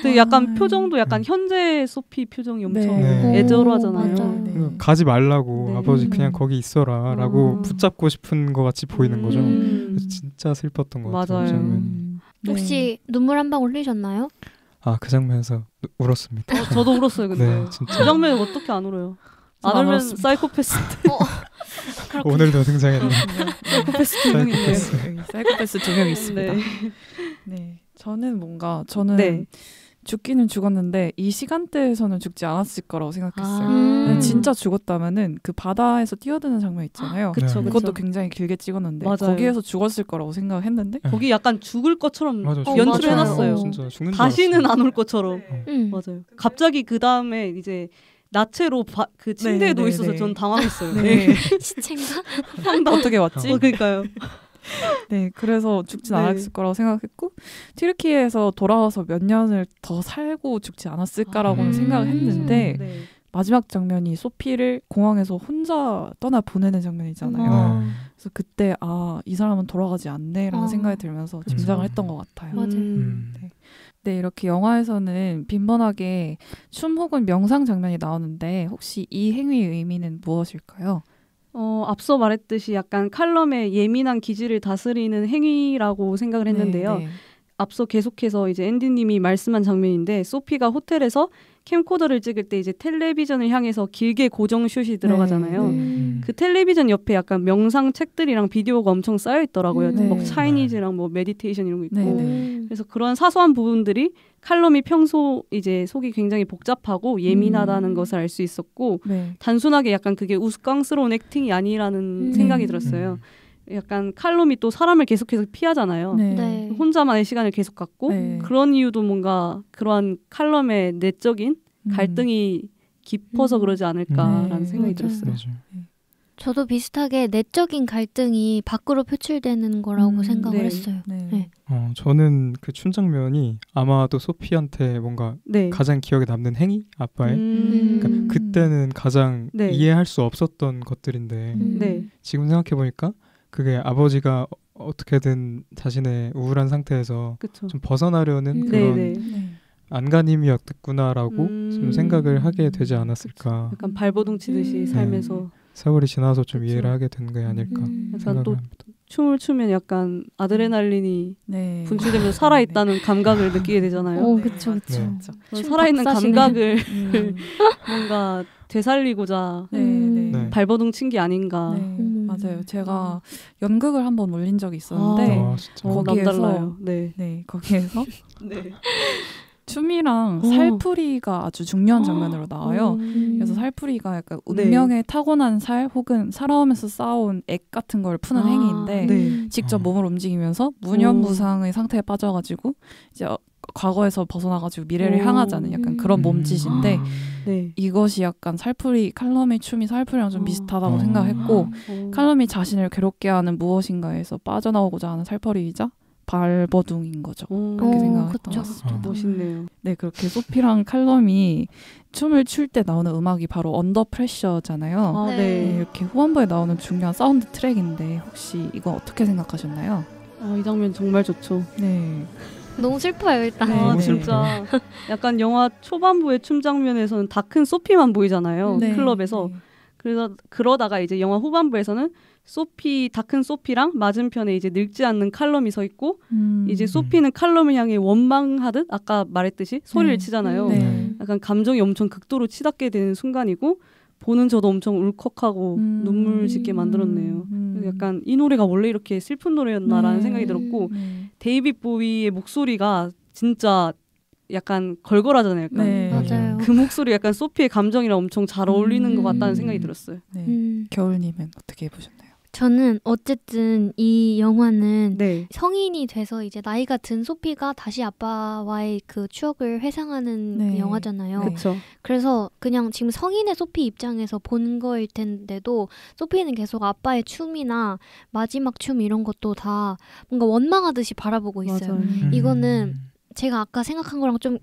근데 약간 표정도 약간 현재 소피 표정이 엄청 네. 애절하잖아요. 네. 가지 말라고 네. 아버지 그냥 거기 있어라 라고 붙잡고 싶은 것 같이 보이는 거죠. 그래서 진짜 슬펐던 것 같아요. 맞아요. 그 장면이. 혹시 눈물 한 방울 흘리셨나요? 그 장면에서 울었습니다. 저도 울었어요. 근데 네, 진짜. 그 장면에 어떻게 안 울어요? 안 울면 사이코패스 오늘도 등장했네요. 사이코패스 두 명 있네요. 사이코패스 2명 있습니다. 네. 저는 네. 죽기는 죽었는데 이 시간대에서는 죽지 않았을 거라고 생각했어요. 진짜 죽었다면은 그 바다에서 뛰어드는 장면 있잖아요. 그쵸. 그것도 굉장히 길게 찍었는데 맞아요. 거기에서 죽었을 거라고 생각했는데 거기 약간 죽을 것처럼 맞아, 연출을 맞아요. 해놨어요. 진짜 죽는 줄 다시는 알았어요. 안 올 것처럼. 맞아요. 갑자기 그 다음에 이제 나체로 그 침대에 누워 있어서 전 당황했어요. 네. 시체인가? 어떻게 왔지? 그러니까요. 네, 그래서 죽진 않았을 거라고 생각했고 튀르키예에서 돌아와서 몇 년을 더 살고 죽지 않았을까라고는 생각을 했는데 네. 마지막 장면이 소피를 공항에서 혼자 떠나 보내는 장면이잖아요. 그래서 그때 이 사람은 돌아가지 않네라는 생각이 들면서 짐작을 했던 것 같아요. 맞아요. 네, 이렇게 영화에서는 빈번하게 춤 혹은 명상 장면이 나오는데 혹시 이 행위의 의미는 무엇일까요? 앞서 말했듯이 약간 칼럼의 예민한 기질을 다스리는 행위라고 생각을 했는데요. 네. 앞서 계속해서 이제 앤디님이 말씀한 장면인데 소피가 호텔에서 캠코더를 찍을 때 이제 텔레비전을 향해서 길게 고정슛이 들어가잖아요. 그 텔레비전 옆에 약간 명상 책들이랑 비디오가 엄청 쌓여 있더라고요. 막 차이니즈랑 뭐 메디테이션 이런 거 있고. 그래서 그런 사소한 부분들이 칼럼이 평소 이제 속이 굉장히 복잡하고 예민하다는 것을 알 수 있었고 단순하게 약간 그게 우스꽝스러운 액팅이 아니라는 생각이 들었어요. 약간 칼럼이 또 사람을 계속해서 피하잖아요. 네. 혼자만의 시간을 계속 갖고 그런 이유도 뭔가 그러한 칼럼의 내적인 갈등이 깊어서 그러지 않을까라는 생각이 들었어요. 저도 비슷하게 내적인 갈등이 밖으로 표출되는 거라고 생각을 했어요. 네. 저는 그 춤 장면이 아마도 소피한테 뭔가 가장 기억에 남는 행위? 아빠의? 그러니까 그때는 가장 이해할 수 없었던 것들인데 지금 생각해보니까 그게 아버지가 어떻게든 자신의 우울한 상태에서 좀 벗어나려는 그런 안간힘이었구나라고 좀 생각을 하게 되지 않았을까. 약간 발버둥 치듯이 살면서 세월이 지나서 좀 이해를 하게 된 게 아닐까 생각을 또 합니다. 춤을 추면 약간 아드레날린이 분출되면서 살아있다는 감각을 느끼게 되잖아요. 오, 그쵸. 살아있는 감각을 뭔가 되살리고자 발버둥 친 게 아닌가. 맞아요. 제가 연극을 한번 올린 적이 있었는데 거기에서 거기에서 춤이랑 살풀이가 아주 중요한 장면으로 나와요. 그래서 살풀이가 약간 운명에 타고난 살 혹은 살아오면서 쌓아온 액 같은 걸 푸는 행위인데 직접 몸을 움직이면서 무념무상의 상태에 빠져가지고 이제 과거에서 벗어나가지고 미래를 향하자는 약간 그런 몸짓인데 이것이 약간 살풀이 칼럼의 춤이 살풀이랑 좀 비슷하다고 생각했고 칼럼이 자신을 괴롭게 하는 무엇인가에서 빠져나오고자 하는 살풀이이자 발버둥인 거죠. 그렇게 생각했던 것 같습니다. 멋있네요. 네, 그렇게 소피랑 칼럼이 춤을 출 때 나오는 음악이 바로 언더 프레셔잖아요. 이렇게 후반부에 나오는 중요한 사운드 트랙인데 혹시 이거 어떻게 생각하셨나요? 이 장면 정말 좋죠. 네. 너무 슬퍼요 일단. 진짜 약간 영화 초반부의 춤 장면에서는 다 큰 소피만 보이잖아요. 클럽에서. 그러다가 이제 영화 후반부에서는 다 큰 소피랑 맞은편에 이제 늙지 않는 칼럼이 서 있고 이제 소피는 칼럼을 향해 원망하듯 아까 말했듯이 소리를 치잖아요. 약간 감정이 엄청 극도로 치닫게 되는 순간이고 보는 저도 엄청 울컥하고 눈물 짓게 만들었네요. 약간 이 노래가 원래 이렇게 슬픈 노래였나라는 생각이 들었고 데이빗 보위의 목소리가 진짜 약간 걸걸하잖아요. 약간. 맞아요. 그 목소리 약간 소피의 감정이랑 엄청 잘 어울리는 것 같다는 생각이 들었어요. 겨울님은 어떻게 보셨나요? 저는 어쨌든 이 영화는 성인이 돼서 이제 나이가 든 소피가 다시 아빠와의 그 추억을 회상하는 영화잖아요. 그래서 그냥 지금 성인의 소피 입장에서 본 거일 텐데도 소피는 계속 아빠의 춤이나 마지막 춤 이런 것도 다 뭔가 원망하듯이 바라보고 있어요. 이거는 제가 아까 생각한 거랑 좀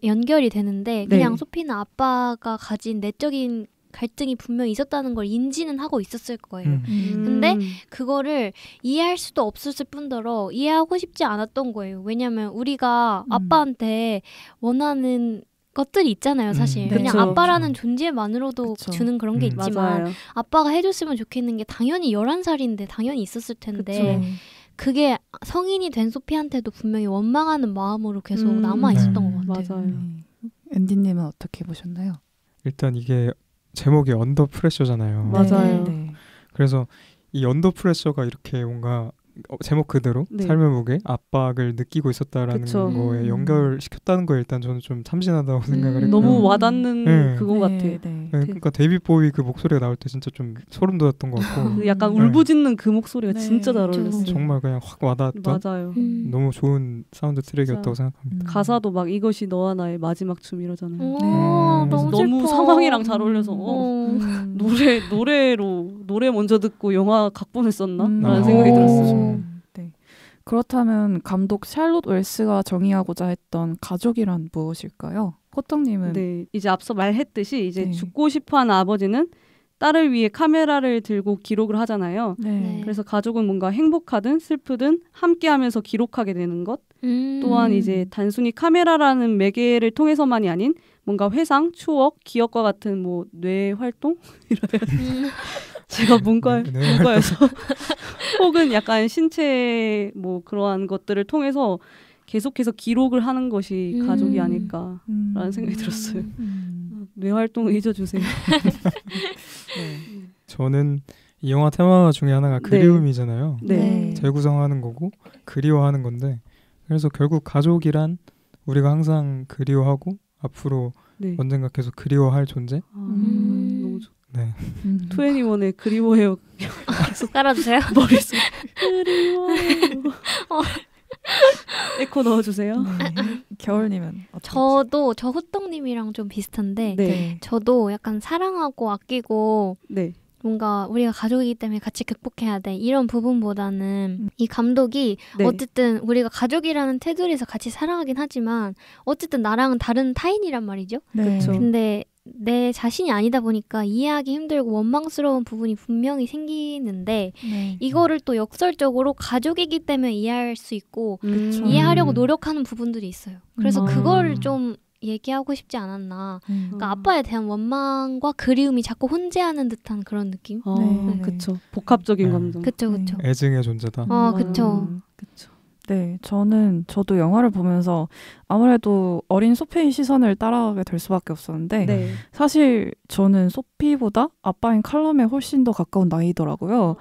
연결이 되는데 그냥 소피는 아빠가 가진 내적인 갈등이 분명히 있었다는 걸 인지는 하고 있었을 거예요. 근데 그거를 이해할 수도 없었을 뿐더러 이해하고 싶지 않았던 거예요. 왜냐면 우리가 아빠한테 원하는 것들이 있잖아요, 사실. 그냥 아빠라는 존재만으로도 주는 그런 게 있지만 아빠가 해줬으면 좋겠는 게 당연히 11살인데 당연히 있었을 텐데 그게 성인이 된 소피한테도 분명히 원망하는 마음으로 계속 남아 있었던 것 같아요. 앤디님은 어떻게 보셨나요? 일단 이게 제목이 언더 프레셔잖아요. 맞아요. 그래서 이 언더 프레셔가 이렇게 뭔가 제목 그대로 삶의 무게, 압박을 느끼고 있었다라는 거에 연결시켰다는 거에 일단 저는 좀 참신하다고 생각을 했고 너무 와닿는 그거 같아. 그러니까 데이빗 보위 그 목소리가 나올 때 진짜 좀 소름 돋았던 것 같고 약간 울부짖는 그 목소리가 진짜 잘 어울렸어요. 정말 그냥 확 와닿았던 너무 좋은 사운드 트랙이었다고 생각합니다. 가사도 막 이것이 너와 나의 마지막 춤 이러잖아요. 너무 상황이랑 잘 어울려서 노래 먼저 듣고 영화 각본을 썼나? 라는 생각이 들었어요. 그렇다면 감독 샬롯 웰스가 정의하고자 했던 가족이란 무엇일까요? 호떡님은 이제 앞서 말했듯이 이제 죽고 싶어하는 아버지는 딸을 위해 카메라를 들고 기록을 하잖아요. 그래서 가족은 뭔가 행복하든 슬프든 함께하면서 기록하게 되는 것. 또한 이제 단순히 카메라라는 매개를 통해서만이 아닌 뭔가 회상, 추억, 기억과 같은 뭐 뇌 활동? 제가 문과여서 혹은 약간 신체 뭐 그러한 것들을 통해서 계속해서 기록을 하는 것이 가족이 아닐까라는 생각이 들었어요. 뇌 활동을 잊어주세요. 저는 이 영화 테마 중에 하나가 그리움이잖아요. 재구성하는 거고 그리워하는 건데 그래서 결국 가족이란 우리가 항상 그리워하고 앞으로 언젠가 계속 그리워할 존재? 너무 좋. 21의 그리워해요. 깔아주세요. 머릿속에 그리워해요. 에코 넣어주세요. 겨울님은 저도 저 호떡님이랑 좀 비슷한데 저도 약간 사랑하고 아끼고 뭔가 우리가 가족이기 때문에 같이 극복해야 돼 이런 부분보다는 이 감독이 어쨌든 우리가 가족이라는 테두리에서 같이 살아가긴 하지만 어쨌든 나랑은 다른 타인이란 말이죠. 근데 내 자신이 아니다 보니까 이해하기 힘들고 원망스러운 부분이 분명히 생기는데 이거를 또 역설적으로 가족이기 때문에 이해할 수 있고 이해하려고 노력하는 부분들이 있어요. 그래서 그걸 좀 얘기하고 싶지 않았나. 그러니까 아빠에 대한 원망과 그리움이 자꾸 혼재하는 듯한 그런 느낌. 네. 그쵸. 복합적인 감정. 그쵸. 애증의 존재다. 그쵸. 네, 저도 영화를 보면서 아무래도 어린 소피의 시선을 따라가게 될 수밖에 없었는데 사실 저는 소피보다 아빠인 칼럼에 훨씬 더 가까운 나이더라고요.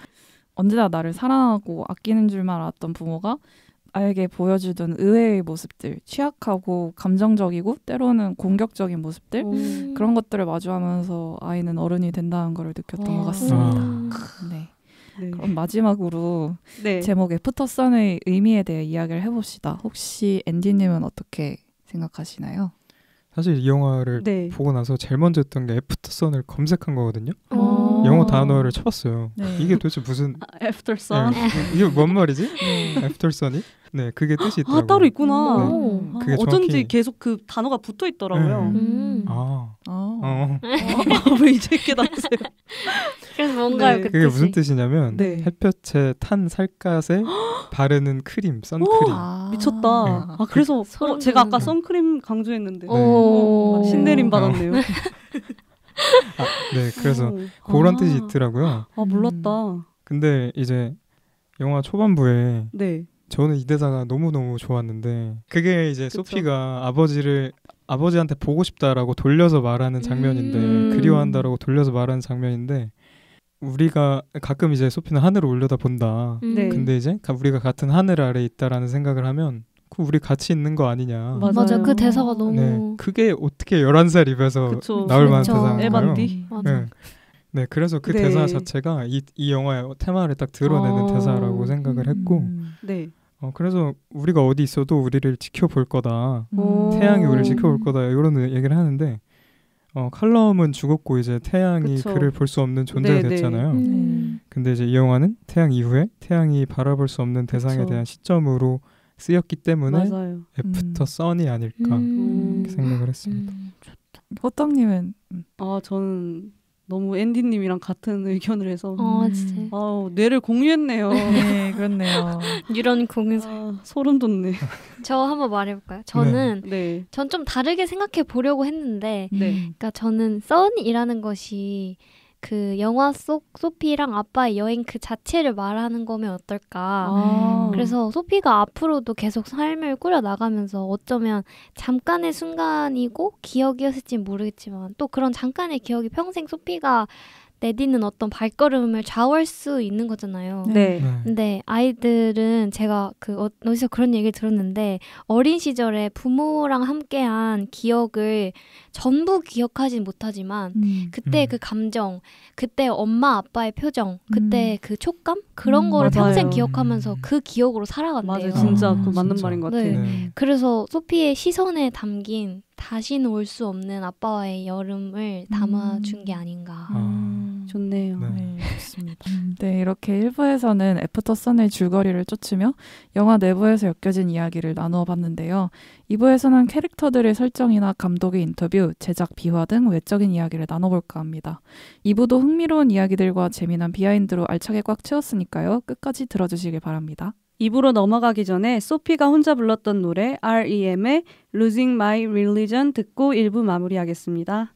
언제나 나를 사랑하고 아끼는 줄만 알았던 부모가 아이에게 보여주던 의외의 모습들, 취약하고 감정적이고 때로는 공격적인 모습들 그런 것들을 마주하면서 아이는 어른이 된다는 걸 느꼈던 것 같습니다. 네. 그럼 마지막으로 제목 애프터선의 의미에 대해 이야기를 해봅시다. 혹시 앤디님은 어떻게 생각하시나요? 사실 이 영화를 보고 나서 제일 먼저 했던 게 애프터선을 검색한 거거든요. 영어 단어를 쳐봤어요. 이게 도대체 무슨 애프터선? 이게 뭔 말이지? 애프터선이? 네, 그게 뜻이 있더라고요. 따로 있구나. 그게 어쩐지 정확히... 계속 그 단어가 붙어 있더라고요. 왜 이제 깨닫으세요? 그래서 뭔가요? 그 그게 무슨 뜻이냐면 햇볕에 탄 살갗에 바르는 크림, 선크림. 미쳤다. 그래서 제가 아까 선크림 강조했는데 신내림 받았네요. 네, 그래서 그런 뜻이 있더라고요. 몰랐다. 근데 이제 영화 초반부에 저는 이 대사가 너무너무 좋았는데 그게 이제 소피가 아버지한테 보고 싶다라고 돌려서 말하는 장면인데 그리워한다라고 돌려서 말하는 장면인데 우리가 가끔 이제 소피는 하늘을 올려다 본다. 근데 이제 우리가 같은 하늘 아래에 있다라는 생각을 하면 우리 같이 있는 거 아니냐. 맞아. 그 대사가 너무 그게 어떻게 11살 입에서 나올 만한 대사인가요? 에반디. 네, 그래서 그 대사 자체가 이 영화의 테마를 딱 드러내는 대사라고 생각을 했고 그래서 우리가 어디 있어도 우리를 지켜볼 거다. 태양이 우리를 지켜볼 거다. 이런 얘기를 하는데 칼럼은 죽었고 이제 태양이 그를 볼 수 없는 존재가 됐잖아요. 근데 이제 이 영화는 태양 이후에 태양이 바라볼 수 없는 대상에 대한 시점으로 쓰였기 때문에 애프터 선이 아닐까 이렇게 생각을 했습니다. 호떡님은? 저는 너무 앤디님이랑 같은 의견을 해서 진짜. 뇌를 공유했네요. 네, 그렇네요. 이런 공유 소름 돋네. 저 한번 말해볼까요? 저는 전 좀 다르게 생각해 보려고 했는데 그러니까 저는 썬이라는 것이 그 영화 속 소피랑 아빠의 여행 그 자체를 말하는 거면 어떨까. 그래서 소피가 앞으로도 계속 삶을 꾸려나가면서 어쩌면 잠깐의 순간이고 기억이었을지 모르겠지만 또 그런 잠깐의 기억이 평생 소피가 내딛는 어떤 발걸음을 좌우할 수 있는 거잖아요. 근데 아이들은 제가 어디서 그런 얘기를 들었는데 어린 시절에 부모랑 함께한 기억을 전부 기억하진 못하지만 그때 그 감정, 그때 엄마 아빠의 표정, 그때 그 촉감 그런 거를 평생 기억하면서 그 기억으로 살아간대요. 맞아요. 진짜 그 맞는 말인 것 같아요. 그래서 소피의 시선에 담긴 다시는 올 수 없는 아빠와의 여름을 담아준 게 아닌가. 좋네요. 네, 좋습니다. 네, 이렇게 1부에서는 애프터선의 줄거리를 쫓으며 영화 내부에서 엮여진 이야기를 나누어 봤는데요. 2부에서는 캐릭터들의 설정이나 감독의 인터뷰, 제작 비화 등 외적인 이야기를 나눠볼까 합니다. 2부도 흥미로운 이야기들과 재미난 비하인드로 알차게 꽉 채웠으니까요. 끝까지 들어주시길 바랍니다. 2부로 넘어가기 전에 소피가 혼자 불렀던 노래 R.E.M의 Losing My Religion 듣고 1부 마무리하겠습니다.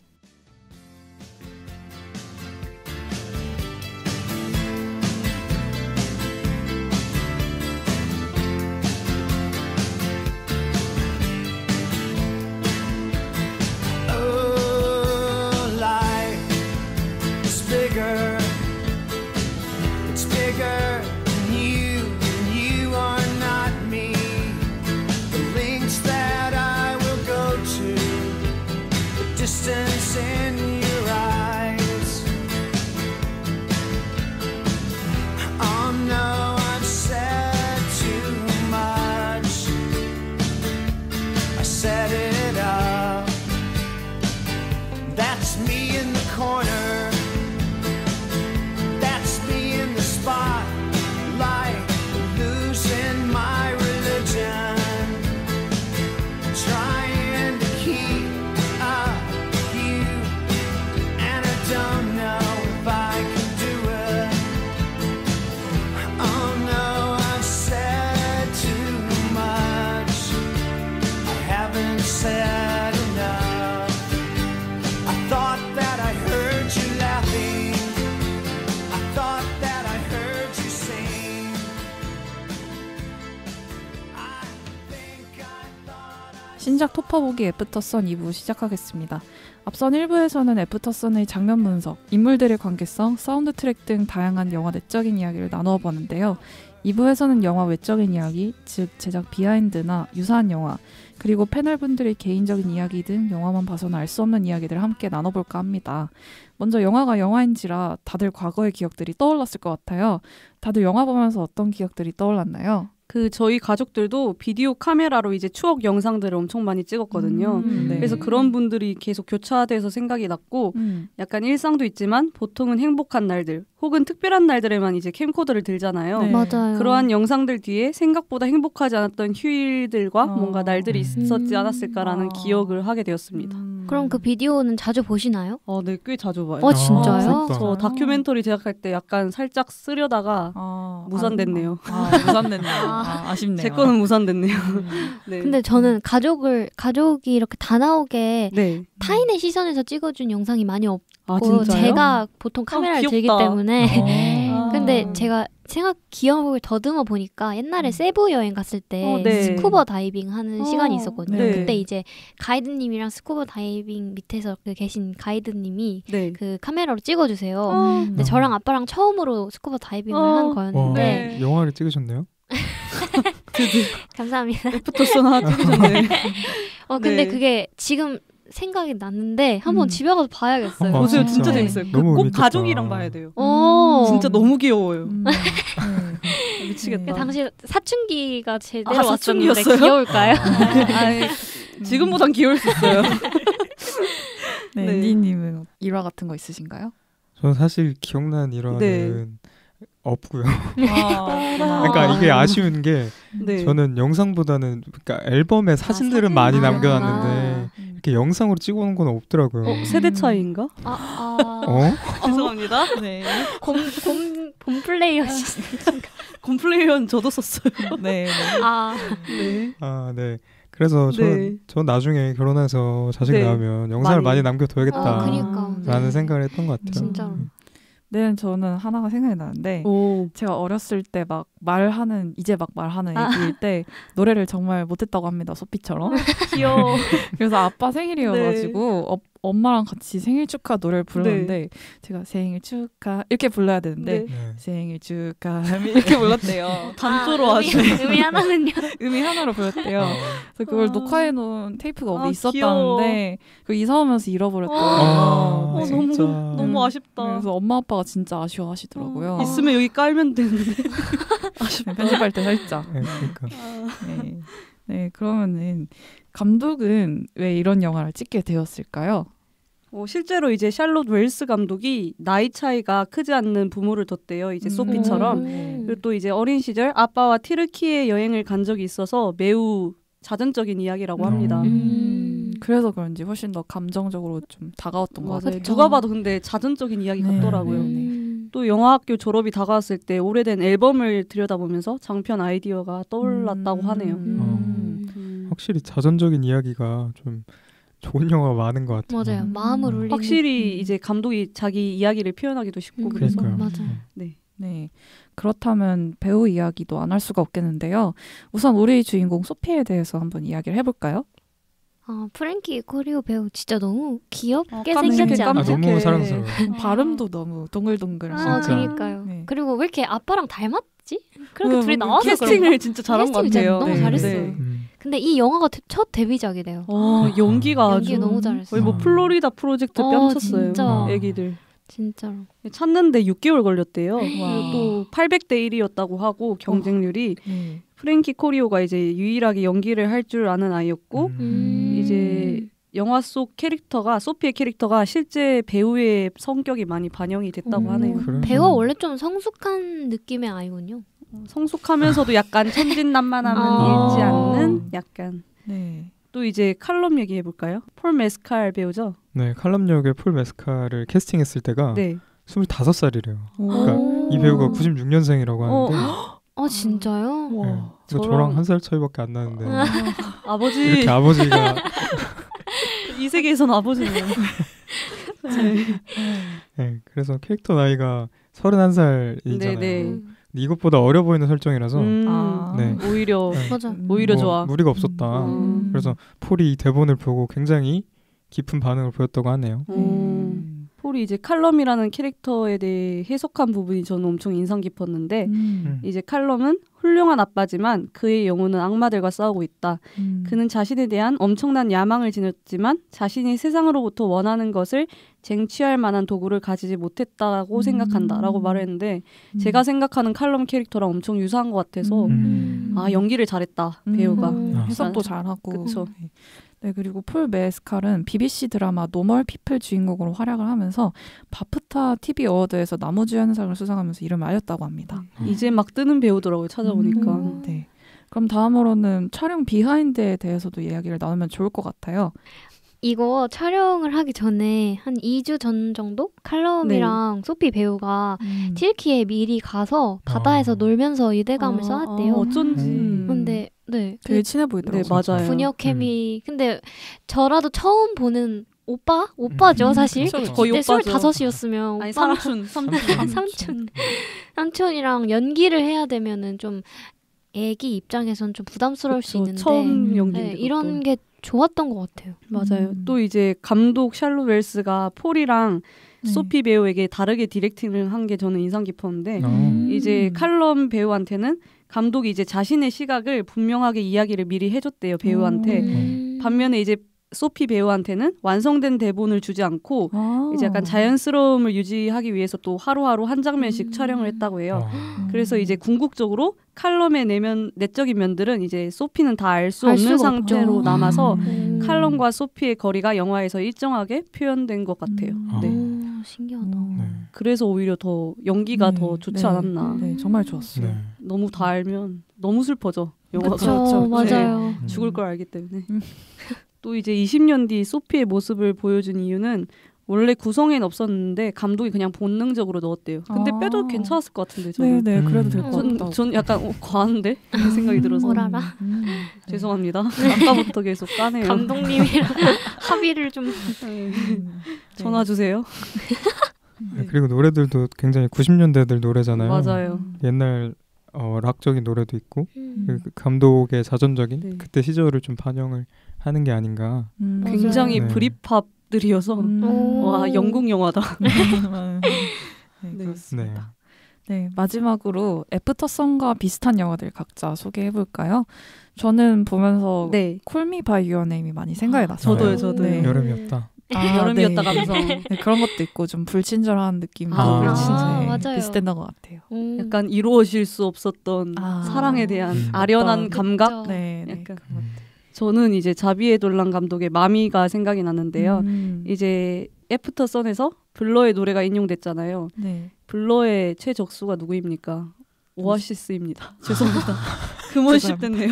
Distance in your eyes. Oh no, I've said too much. I set it up. That's me in the corner. That's me in the spotlight, losing my religion. Trying to keep up. 신작 토퍼보기 애프터선 2부 시작하겠습니다. 앞선 1부에서는 애프터선의 장면 분석, 인물들의 관계성, 사운드 트랙 등 다양한 영화 내적인 이야기를 나누어 보는데요. 2부에서는 영화 외적인 이야기, 즉 제작 비하인드나 유사한 영화, 그리고 패널분들의 개인적인 이야기 등 영화만 봐서는 알 수 없는 이야기들을 함께 나눠볼까 합니다. 먼저 영화가 영화인지라 다들 과거의 기억들이 떠올랐을 것 같아요. 다들 영화 보면서 어떤 기억들이 떠올랐나요? 저희 가족들도 비디오 카메라로 이제 추억 영상들을 엄청 많이 찍었거든요. 네. 그래서 그런 분들이 계속 교차돼서 생각이 났고 약간 일상도 있지만 보통은 행복한 날들 혹은 특별한 날들에만 이제 캠코더를 들잖아요. 네. 맞아요. 그러한 영상들 뒤에 생각보다 행복하지 않았던 휴일들과 뭔가 날들이 있었지 않았을까라는 기억을 하게 되었습니다. 그럼 그 비디오는 자주 보시나요? 네, 꽤 자주 봐요. 진짜요? 저 다큐멘터리 제작할 때 약간 살짝 쓰려다가 무산됐네요. 무산됐네요. 아쉽네요. 제 거는 무산됐네요. 네. 근데 저는 가족이 이렇게 다 나오게 네. 타인의 시선에서 찍어준 영상이 많이 없고 진짜요? 제가 보통 카메라를 들기 때문에 근데 제가 기억을 더듬어 보니까 옛날에 세부 여행 갔을 때 스쿠버 다이빙 하는 시간이 있었거든요. 네. 그때 이제 가이드님이랑 스쿠버 다이빙 밑에서 계신 가이드님이 그 카메라로 찍어주세요. 근데 저랑 아빠랑 처음으로 스쿠버 다이빙을 한 거였는데 영화를 찍으셨네요? 감사합니다. 애프터선 하나 찍으셨네. 근데 그게 지금 생각이 났는데 한번 집에 가서 봐야겠어요. 보세요. 진짜 재밌어요. 꼭 재밌겠다. 가족이랑 봐야 돼요. 진짜 너무 귀여워요. 미치겠다. 당시 사춘기가 제대로 왔었는데 귀여울까요? 지금보단 귀여울 수 있어요. 네, 니님은 일화 같은 거 있으신가요? 저는 사실 기억나는 일화는 없고요. 그러니까 이게 아쉬운 게 저는 영상보다는 그러니까 앨범에 사진들은 많이 남겨놨는데 이렇게 영상으로 찍어놓은 건 없더라고요. 세대 차이인가? 죄송합니다. 네. 곰플레이어시니까. 곰플레이어는 저도 썼어요. 네. 네. 그래서 전 나중에 결혼해서 자식 낳으면 영상을 많이 남겨둬야겠다라는 생각을 했던 것 같아요. 진짜로. 네, 저는 하나가 생각이 나는데 제가 어렸을 때 막 말하는 애기일 때 노래를 정말 못했다고 합니다. 소피처럼. 귀여워. 그래서 아빠 생일이어가지고 엄마랑 같이 생일 축하 노래를 불렀는데 제가 생일 축하 이렇게 불러야 되는데 생일 축하 이렇게 불렀대요. 단조로 아주 음이 하나는요? 음이 하나로 불렀대요. 그래서 그걸 녹화해놓은 테이프가 어디 있었다는데 그 이사 오면서 잃어버렸더라고요. 너무 아쉽다. 그래서 엄마 아빠가 진짜 아쉬워하시더라고요. 있으면 여기 깔면 되는데. 아쉽다. 편집할 때 살짝. 그러니까. 네, 그러면은 감독은 왜 이런 영화를 찍게 되었을까요? 실제로 이제 샬롯 웰스 감독이 나이 차이가 크지 않는 부모를 뒀대요. 이제 소피처럼. 그리고 또 이제 어린 시절 아빠와 튀르키예 여행을 간 적이 있어서 매우 자전적인 이야기라고 합니다. 그래서 그런지 훨씬 더 감정적으로 좀 다가왔던 것 같아요. 누가 봐도 근데 자전적인 이야기 같더라고요. 또 영화학교 졸업이 다가왔을 때 오래된 앨범을 들여다보면서 장편 아이디어가 떠올랐다고 하네요. 확실히 자전적인 이야기가 좀 좋은 영화가 많은 것 같아요. 맞아요. 마음을 울리는. 확실히 이제 감독이 자기 이야기를 표현하기도 쉽고 그래서. 맞아요. 네. 그렇다면 배우 이야기도 안 할 수가 없겠는데요. 우선 우리 주인공 소피에 대해서 한번 이야기를 해볼까요? 프랭키 코리오 배우 진짜 너무 귀엽게 생겼지 않아요? 너무 사랑스러워요. 발음도 너무 동글동글하고. 그러니까요. 그리고 왜 이렇게 아빠랑 닮았지? 그렇게 둘이 나와서 캐스팅을 진짜 잘한 것 같아요. 너무 잘했어요. 근데 이 영화가 첫 데뷔작이래요. 연기가 연기 너무 잘했어요. 거의 플로리다 프로젝트 뺨쳤어요. 진짜. 애기들. 진짜로. 찾는데 6개월 걸렸대요. 또 800대 1이었다고 하고 경쟁률이. 프랭키 코리오가 이제 유일하게 연기를 할 줄 아는 아이였고 이제 영화 속 캐릭터가 소피의 캐릭터가 실제 배우의 성격이 많이 반영이 됐다고 하네요. 배우가 원래 좀 성숙한 느낌의 아이군요. 성숙하면서도 약간 천진난만함은 잃지 않는 약간. 또 이제 칼럼 얘기해 볼까요? 폴 메스칼 배우죠? 네, 칼럼 역의 폴 메스칼을 캐스팅했을 때가 25살이래요. 그러니까 이 배우가 96년생이라고 하는데 진짜요? 저랑 한 살 차이밖에 안 나는데 아버지 이렇게 아버지가 이 세계에선 아버지네요. 그래서 캐릭터 나이가 31살이잖아요. 이것보다 어려 보이는 설정이라서 네. 오히려 네. 맞아. 오히려 좋아. 무리가 없었다. 그래서 폴이 이 대본을 보고 굉장히 깊은 반응을 보였다고 하네요. 폴이 이제 칼럼이라는 캐릭터에 대해 해석한 부분이 저는 엄청 인상 깊었는데 이제 칼럼은 훌륭한 아빠지만 그의 영혼은 악마들과 싸우고 있다. 그는 자신에 대한 엄청난 야망을 지녔지만 자신이 세상으로부터 원하는 것을 쟁취할 만한 도구를 가지지 못했다고 생각한다라고 말했는데 제가 생각하는 칼럼 캐릭터랑 엄청 유사한 것 같아서 아 연기를 잘했다 배우가. 해석도 잘하고. 그쵸. 네, 그리고 폴 메스칼은 BBC 드라마 노멀 피플 주인공으로 활약을 하면서 바프타 TV 어워드에서 나무주연상을 수상하면서 이름을 알렸다고 합니다. 이제 막 뜨는 배우더라고요. 찾아보니까. 네. 그럼 다음으로는 촬영 비하인드에 대해서도 이야기를 나누면 좋을 것 같아요. 이거 촬영을 하기 전에 한 2주 전 정도 칼럼이랑 소피 배우가 튀르키예에 미리 가서 바다에서 놀면서 유대감을 쌓았대요. 어쩐지. 근데 네, 되게 친해 보이더라고요. 네, 맞아요. 분역 케미. 근데 저라도 처음 보는 오빠죠 사실. 거의 오빠죠. 25이었으면 아니 삼촌이랑 연기를 해야 되면은 좀 애기 입장에선 좀 부담스러울 수 있는데 처음 연기인데 이런 게 좋았던 것 같아요. 맞아요. 또 이제 감독 샬롯 웰스가 폴이랑 소피 배우에게 다르게 디렉팅을 한 게 저는 인상 깊었는데 이제 칼럼 배우한테는 감독이 이제 자신의 시각을 분명하게 이야기를 미리 해줬대요 배우한테. 반면에 이제 소피 배우한테는 완성된 대본을 주지 않고 이제 약간 자연스러움을 유지하기 위해서 또 하루하루 한 장면씩 촬영을 했다고 해요. 그래서 이제 궁극적으로 칼럼의 내적인 면들은 이제 소피는 다 알 수 없는 상태로 남아서 칼럼과 소피의 거리가 영화에서 일정하게 표현된 것 같아요. 네. 신기하다. 그래서 오히려 더 연기가 더 좋지 않았나. 네, 정말 좋았어요. 네. 너무 다 알면 너무 슬퍼져. 영화가. 그쵸, 맞아요. 네. 죽을 걸 알기 때문에. 또 이제 20년 뒤 소피의 모습을 보여준 이유는 원래 구성에는 없었는데 감독이 그냥 본능적으로 넣었대요. 근데 빼도 괜찮았을 것 같은데 저는. 네, 그래도 될 것 같다. 전 약간 과한데? 이런 생각이 들어서. 오라라. 죄송합니다. 아까부터 계속 까네요. 감독님이랑 합의를 좀 전화 주세요. 네, 그리고 노래들도 굉장히 90년대들 노래잖아요. 맞아요. 옛날 락적인 노래도 있고 그 감독의 자전적인 그때 시절을 좀 반영을 하는 게 아닌가. 굉장히 브릿팝들이어서 와 영국 영화다. 네, 그렇습니다. 네, 마지막으로 애프터선과 비슷한 영화들 각자 소개해볼까요? 저는 보면서 콜미 바이 유어 네임이 많이 생각이 났어요. 저도요. 네. 여름이었다. 여름이었다 감성. 네, 그런 것도 있고 좀 불친절한 느낌도 맞아요. 비슷했던 것 같아요. 약간 이루어질 수 없었던 사랑에 대한 아련한 감각. 네, 약간. 저는 이제 자비에 돌란 감독의 마미가 생각이 났는데요. 이제 애프터 선에서 블러의 노래가 인용됐잖아요. 네. 블러의 최적수가 누구입니까? 오아시스입니다. 죄송합니다. 금원십 됐네요.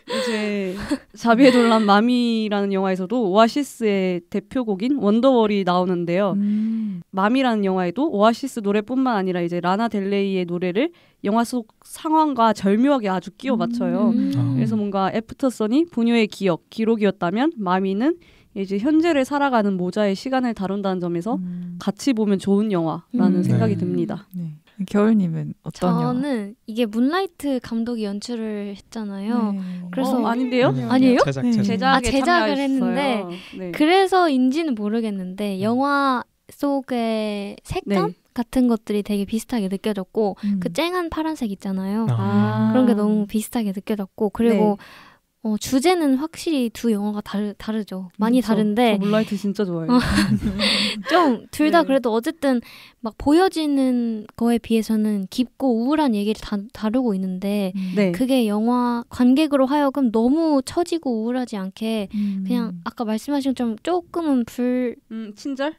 이제 자비에 돌란 마미라는 영화에서도 오아시스의 대표곡인 원더월이 나오는데요. 마미라는 영화에도 오아시스 노래뿐만 아니라 이제 라나 델레이의 노래를 영화 속 상황과 절묘하게 아주 끼워 맞춰요. 그래서 뭔가 애프터선이 부녀의 기록이었다면 마미는 이제 현재를 살아가는 모자의 시간을 다룬다는 점에서 같이 보면 좋은 영화라는 생각이 듭니다. 네. 겨울님은 어떤 영화? 저는 이게 문라이트 감독이 연출을 했잖아요. 네. 그래서 아닌데요? 아니에요? 제작을 했는데 그래서인지는 모르겠는데 영화 속의 색감 같은 것들이 되게 비슷하게 느껴졌고 그 쨍한 파란색 있잖아요. 그런 게 너무 비슷하게 느껴졌고 그리고 주제는 확실히 두 영화가 다르죠. 많이 다른데. 저 문라이트 진짜 좋아해요. 좀 둘 다 그래도 어쨌든 막 보여지는 거에 비해서는 깊고 우울한 얘기를 다루고 있는데 그게 영화 관객으로 하여금 너무 처지고 우울하지 않게 그냥 아까 말씀하신 좀 조금은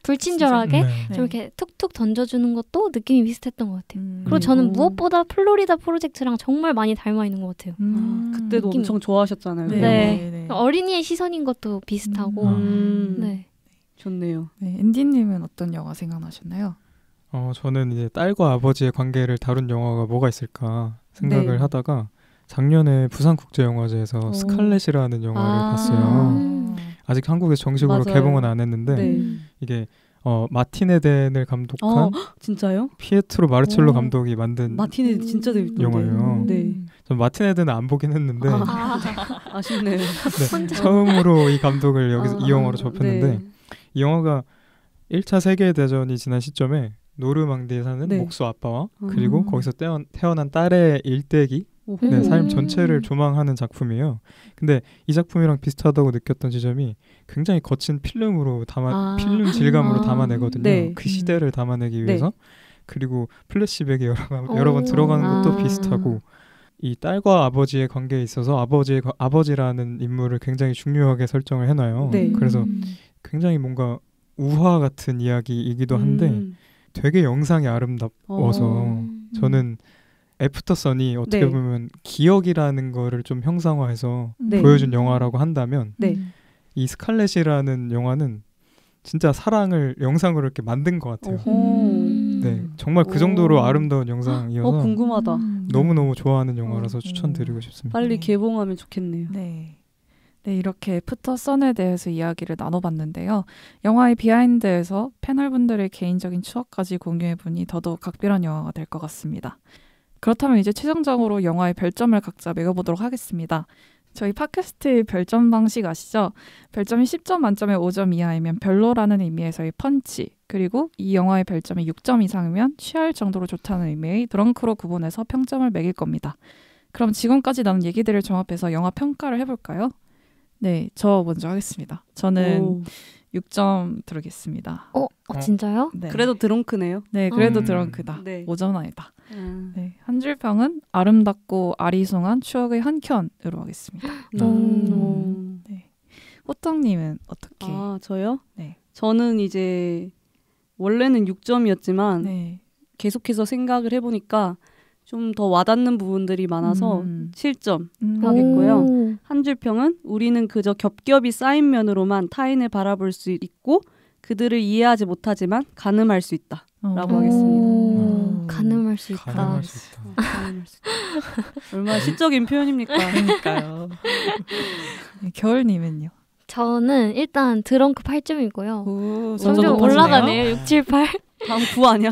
불친절하게 좀 이렇게 툭툭 던져주는 것도 느낌이 비슷했던 것 같아요. 그리고 저는 무엇보다 플로리다 프로젝트랑 정말 많이 닮아 있는 것 같아요. 그때도 엄청 좋아하셨잖아요. 네. 어린이의 시선인 것도 비슷하고. 네. 좋네요. 네, 앤디님은 어떤 영화 생각나셨나요? 저는 이제 딸과 아버지의 관계를 다룬 영화가 뭐가 있을까 생각을 하다가 작년에 부산국제영화제에서 스칼렛이라는 영화를 봤어요. 아직 한국에서 정식으로 개봉은 안 했는데 이게 마틴 에덴을 감독한 진짜요? 피에트로 마르첼로 감독이 만든 마틴 에덴 진짜 재밌던데. 영화예요. 네. 전 마틴 에덴은 안 보긴 했는데 아쉽네요. 네, 처음으로 이 감독을 여기서 이 영화로 접했는데 네. 이 영화가 1차 세계대전이 지난 시점에 노르망디에 사는 네. 목수 아빠와 그리고 거기서 태어난 딸의 일대기 네, 삶 전체를 조망하는 작품이에요. 근데 이 작품이랑 비슷하다고 느꼈던 지점이 굉장히 거친 필름으로 필름 질감으로 담아내거든요. 네. 그 시대를 담아내기 위해서. 그리고 플래시백이 여러 번 들어가는 것도 비슷하고 이 딸과 아버지의 관계에 있어서 아버지라는 인물을 굉장히 중요하게 설정을 해놔요. 네. 그래서 굉장히 뭔가 우화 같은 이야기이기도 한데 되게 영상이 아름다워서 저는 애프터선이 어떻게 네. 보면 기억이라는 거를 좀 형상화해서 네. 보여준 영화라고 한다면 네. 이 스칼렛이라는 영화는 진짜 사랑을 영상으로 이렇게 만든 것 같아요. 네, 정말 그 정도로 아름다운 영상이어서 궁금하다. 너무너무 좋아하는 영화라서 추천드리고 싶습니다. 빨리 개봉하면 좋겠네요. 네. 네, 이렇게 애프터선에 대해서 이야기를 나눠봤는데요. 영화의 비하인드에서 패널분들의 개인적인 추억까지 공유해보니 더더욱 각별한 영화가 될 것 같습니다. 그렇다면 이제 최종적으로 영화의 별점을 각자 매겨보도록 하겠습니다. 저희 팟캐스트의 별점 방식 아시죠? 별점이 10점 만점에 5점 이하이면 별로라는 의미에서의 펀치, 그리고 이 영화의 별점이 6점 이상이면 취할 정도로 좋다는 의미의 드렁크로 구분해서 평점을 매길 겁니다. 그럼 지금까지 나눈 얘기들을 종합해서 영화 평가를 해볼까요? 네, 저 먼저 하겠습니다. 저는 6점 드리겠습니다. 진짜요? 네. 그래도 드렁크네요. 네, 그래도 드렁크다. 네. 5점 아니다. 네, 한 줄 평은 아름답고 아리송한 추억의 한 켠으로 하겠습니다. 네. 호떡님은 어떻게? 저요? 네. 저는 이제 원래는 6점이었지만 네. 계속해서 생각을 해보니까 좀 더 와닿는 부분들이 많아서 7점 하겠고요. 한 줄 평은 우리는 그저 겹겹이 쌓인 면으로만 타인을 바라볼 수 있고 그들을 이해하지 못하지만 가늠할 수 있다 라고 하겠습니다. 가늠할 수 있다. 가늠할 수 있다. 가늠할 수 있다. 얼마나 시적인 표현입니까? 그러니까요. 네, 겨울님은요? 저는 일단 드렁크 8점이고요. 점점 좀 올라가네요. 6, 7, 8. 다음 9 아니야?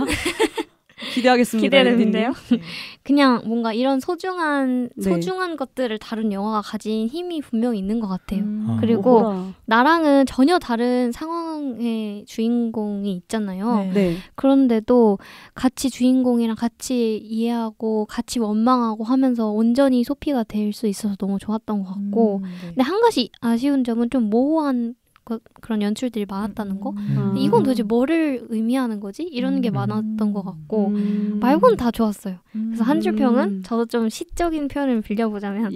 기대하겠습니다. 기대되는데요. 네. 그냥 뭔가 이런 소중한 네. 것들을 다룬 영화가 가진 힘이 분명히 있는 것 같아요. 아. 그리고 나랑은 전혀 다른 상황의 주인공이 있잖아요. 네. 네. 그런데도 같이 주인공이랑 같이 이해하고 같이 원망하고 하면서 온전히 소피가 될 수 있어서 너무 좋았던 것 같고 네. 근데 한 가지 아쉬운 점은 좀 모호한 그런 연출들이 많았다는 거? 이건 도대체 뭐를 의미하는 거지? 이런 게 많았던 것 같고 말고는 다 좋았어요. 그래서 한 줄 평은 저도 좀 시적인 표현을 빌려보자면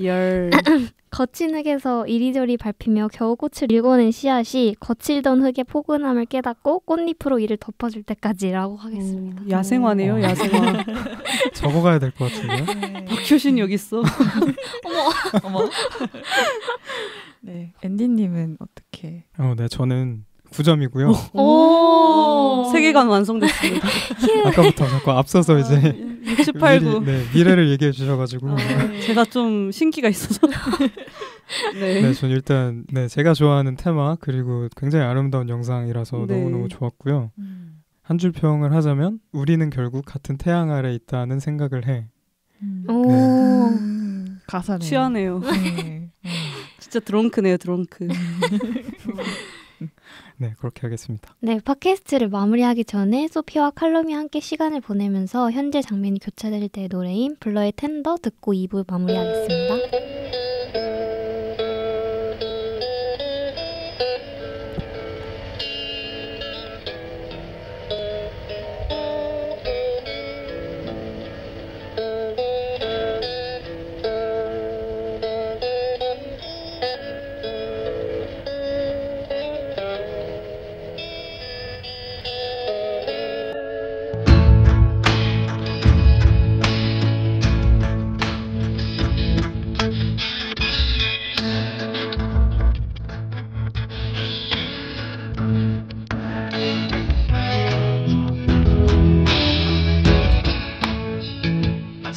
거친 흙에서 이리저리 밟히며 겨우 꽃을 일궈낸 씨앗이 거칠던 흙의 포근함을 깨닫고 꽃잎으로 이를 덮어줄 때까지라고 하겠습니다. 야생화네요. 야생화. 적어가야 될 것 같은데요? 박효신 여기 있어. 어머. 네, 앤디님은 어떻게? 네, 저는 9점이고요. 오, 세계관 완성됐습니다. 아까부터 자꾸 앞서서 이제 60, 8, 9. 미래를 얘기해 주셔가지고 제가 좀 신기가 있어서. 네, 전 일단 제가 좋아하는 테마 그리고 굉장히 아름다운 영상이라서 너무너무 좋았고요. 한 줄 평을 하자면 우리는 결국 같은 태양 아래 있다는 생각을 해. 가사네. 취하네요. 네. 진짜 드렁크네요, 드렁크. 네, 그렇게 하겠습니다. 네, 팟캐스트를 마무리하기 전에 소피와 칼럼이 함께 시간을 보내면서 현재 장면이 교차될 때의 노래인 블러의 텐더 듣고 2부 마무리하겠습니다.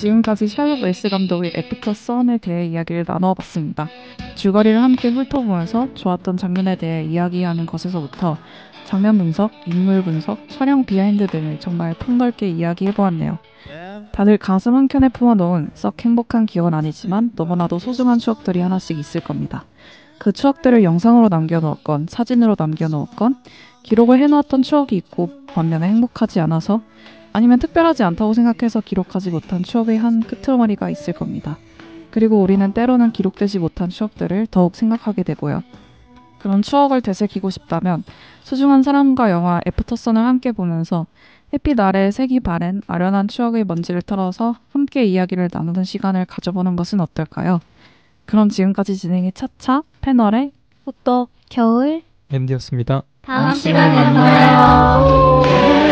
지금까지 샬롯 웨스 감독의 애프터 선에 대해 이야기를 나눠봤습니다. 줄거리를 함께 훑어보면서 좋았던 장면에 대해 이야기하는 것에서부터 장면 분석, 인물 분석, 촬영 비하인드 등을 정말 폭넓게 이야기해보았네요. 다들 가슴 한켠에 품어놓은 썩 행복한 기억은 아니지만 너무나도 소중한 추억들이 하나씩 있을 겁니다. 그 추억들을 영상으로 남겨놓았건 사진으로 남겨놓았건 기록을 해놓았던 추억이 있고 반면에 행복하지 않아서 아니면 특별하지 않다고 생각해서 기록하지 못한 추억의 한 끄트머리가 있을 겁니다. 그리고 우리는 때로는 기록되지 못한 추억들을 더욱 생각하게 되고요. 그런 추억을 되새기고 싶다면 소중한 사람과 영화 애프터선을 함께 보면서 햇빛 아래 색이 바랜 아련한 추억의 먼지를 털어서 함께 이야기를 나누는 시간을 가져보는 것은 어떨까요? 그럼 지금까지 진행의 차차, 패널의 호떡, 겨울, 앤디였습니다. 다음 시간에 만나요.